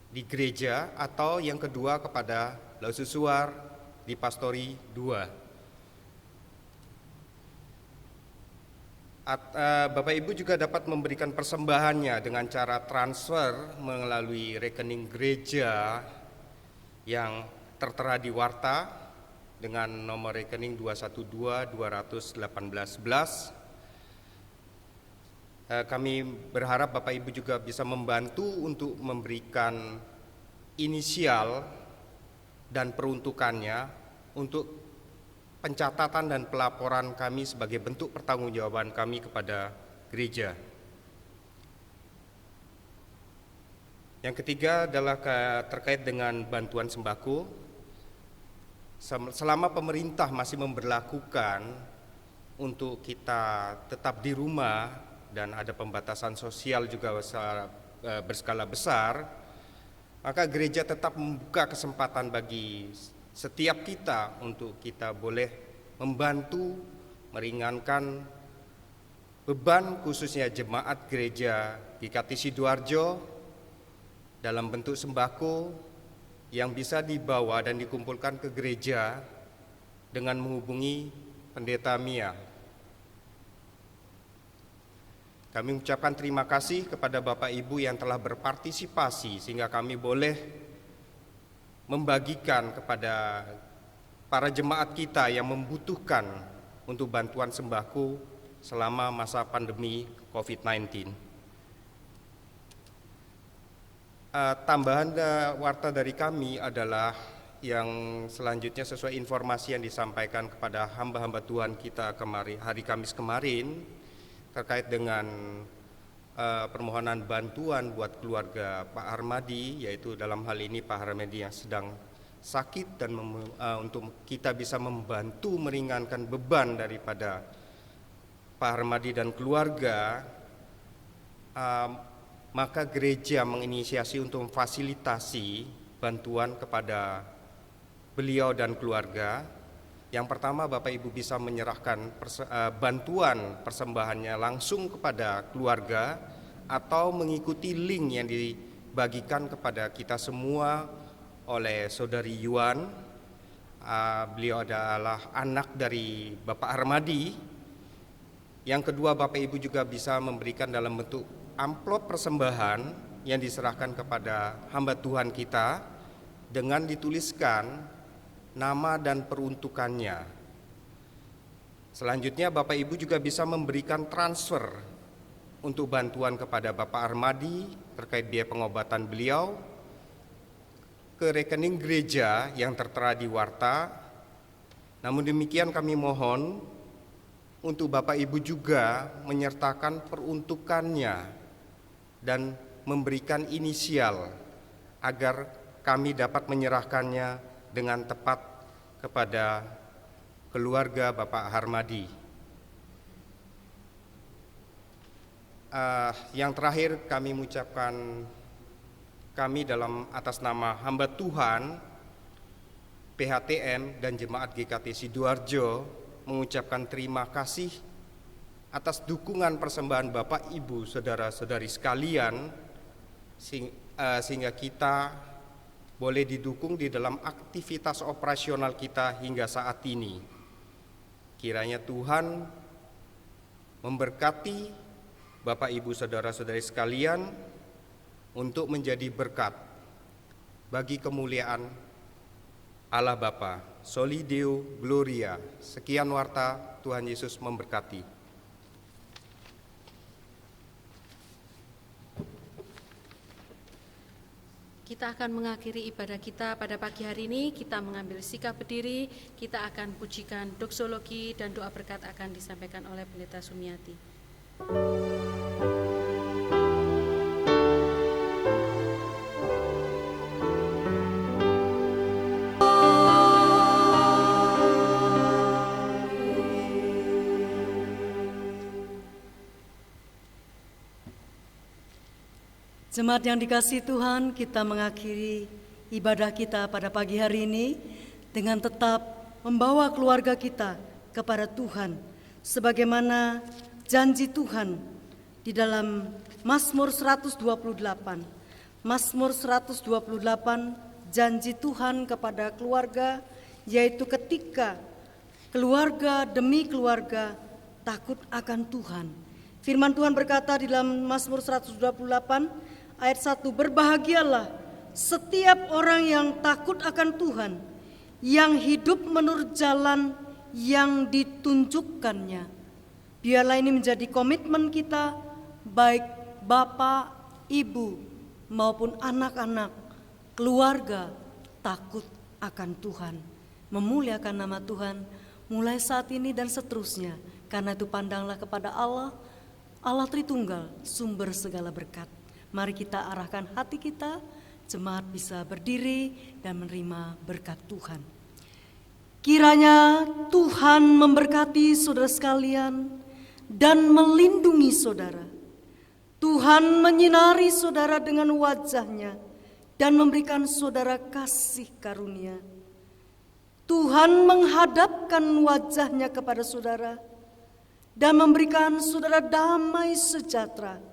Speaker 4: di gereja, atau yang kedua kepada Laususuar di Pastori 2. Bapak Ibu juga dapat memberikan persembahannya dengan cara transfer melalui rekening gereja yang tertera di warta dengan nomor rekening 212-218-11. Kami berharap Bapak Ibu juga bisa membantu untuk memberikan inisial dan peruntukannya untuk pencatatan dan pelaporan kami sebagai bentuk pertanggungjawaban kami kepada gereja. Yang ketiga adalah terkait dengan bantuan sembako. Selama pemerintah masih memberlakukan untuk kita tetap di rumah dan ada pembatasan sosial juga berskala besar, maka gereja tetap membuka kesempatan bagi setiap kita untuk kita boleh membantu meringankan beban khususnya jemaat gereja GKT Sidoarjo dalam bentuk sembako yang bisa dibawa dan dikumpulkan ke gereja dengan menghubungi Pendeta Mia. Kami mengucapkan terima kasih kepada Bapak Ibu yang telah berpartisipasi sehingga kami boleh membagikan kepada para jemaat kita yang membutuhkan untuk bantuan sembako selama masa pandemi COVID-19. Tambahan warta dari kami adalah yang selanjutnya sesuai informasi yang disampaikan kepada hamba-hamba Tuhan kita hari Kamis kemarin terkait dengan permohonan bantuan buat keluarga Pak Harmadi, yaitu dalam hal ini Pak Harmadi yang sedang sakit, dan untuk kita bisa membantu meringankan beban daripada Pak Harmadi dan keluarga. maka gereja menginisiasi untuk memfasilitasi bantuan kepada beliau dan keluarga. Yang pertama, Bapak Ibu bisa menyerahkan bantuan persembahannya langsung kepada keluarga atau mengikuti link yang dibagikan kepada kita semua oleh Saudari Yuan. Beliau adalah anak dari Bapak Armadi. Yang kedua, Bapak Ibu juga bisa memberikan dalam bentuk amplop persembahan yang diserahkan kepada hamba Tuhan kita dengan dituliskan nama dan peruntukannya. Selanjutnya, Bapak Ibu juga bisa memberikan transfer untuk bantuan kepada Bapak Armadi terkait biaya pengobatan beliau ke rekening gereja yang tertera di warta. Namun demikian, kami mohon untuk Bapak Ibu juga menyertakan peruntukannya dan memberikan inisial agar kami dapat menyerahkannya dengan tepat kepada keluarga Bapak Harmadi. Yang terakhir, kami mengucapkan, kami dalam atas nama hamba Tuhan, PHTM dan Jemaat GKT Sidoarjo mengucapkan terima kasih atas dukungan persembahan Bapak Ibu saudara-saudari sekalian, sehingga kita boleh didukung di dalam aktivitas operasional kita hingga saat ini. Kiranya Tuhan memberkati Bapak Ibu saudara-saudari sekalian untuk menjadi berkat bagi kemuliaan Allah Bapa. Soli Deo Gloria. Sekian warta, Tuhan Yesus memberkati.
Speaker 1: Kita akan mengakhiri ibadah kita pada pagi hari ini. Kita mengambil sikap berdiri. Kita akan pujikan doksologi dan doa berkat akan disampaikan oleh Pendeta Sumiati.
Speaker 3: Jemaat yang dikasihi Tuhan, kita mengakhiri ibadah kita pada pagi hari ini dengan tetap membawa keluarga kita kepada Tuhan, sebagaimana janji Tuhan di dalam Mazmur 128. Mazmur 128, janji Tuhan kepada keluarga, yaitu ketika keluarga demi keluarga takut akan Tuhan. Firman Tuhan berkata di dalam Mazmur 128 ayat 1, berbahagialah setiap orang yang takut akan Tuhan, yang hidup menurut jalan yang ditunjukkannya. Biarlah ini menjadi komitmen kita, baik Bapak, Ibu, maupun anak-anak, keluarga, takut akan Tuhan, memuliakan nama Tuhan, mulai saat ini dan seterusnya. Karena itu pandanglah kepada Allah, Allah Tritunggal, sumber segala berkat. Mari kita arahkan hati kita, jemaat bisa berdiri dan menerima berkat Tuhan. Kiranya Tuhan memberkati saudara sekalian dan melindungi saudara. Tuhan menyinari saudara dengan wajah-Nya dan memberikan saudara kasih karunia. Tuhan menghadapkan wajah-Nya kepada saudara dan memberikan saudara damai sejahtera.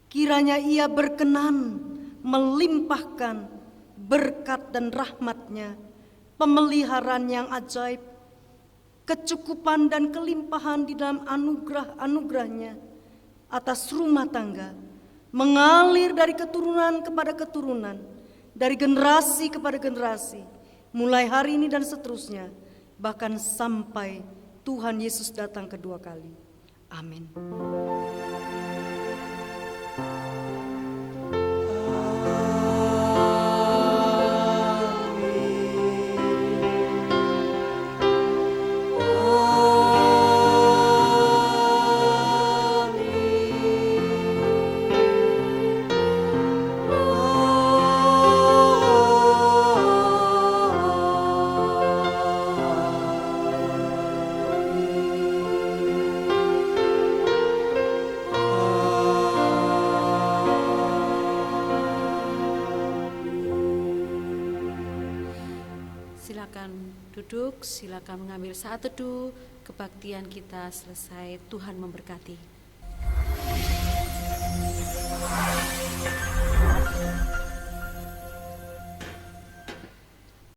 Speaker 3: Kiranya Ia berkenan melimpahkan berkat dan rahmat-Nya, pemeliharaan yang ajaib, kecukupan dan kelimpahan di dalam anugerah-anugerah-Nya atas rumah tangga, mengalir dari keturunan kepada keturunan, dari generasi kepada generasi, mulai hari ini dan seterusnya, bahkan sampai Tuhan Yesus datang kedua kali. Amin.
Speaker 1: silakan duduk, silakan mengambil saat teduh. Kebaktian kita selesai. Tuhan memberkati.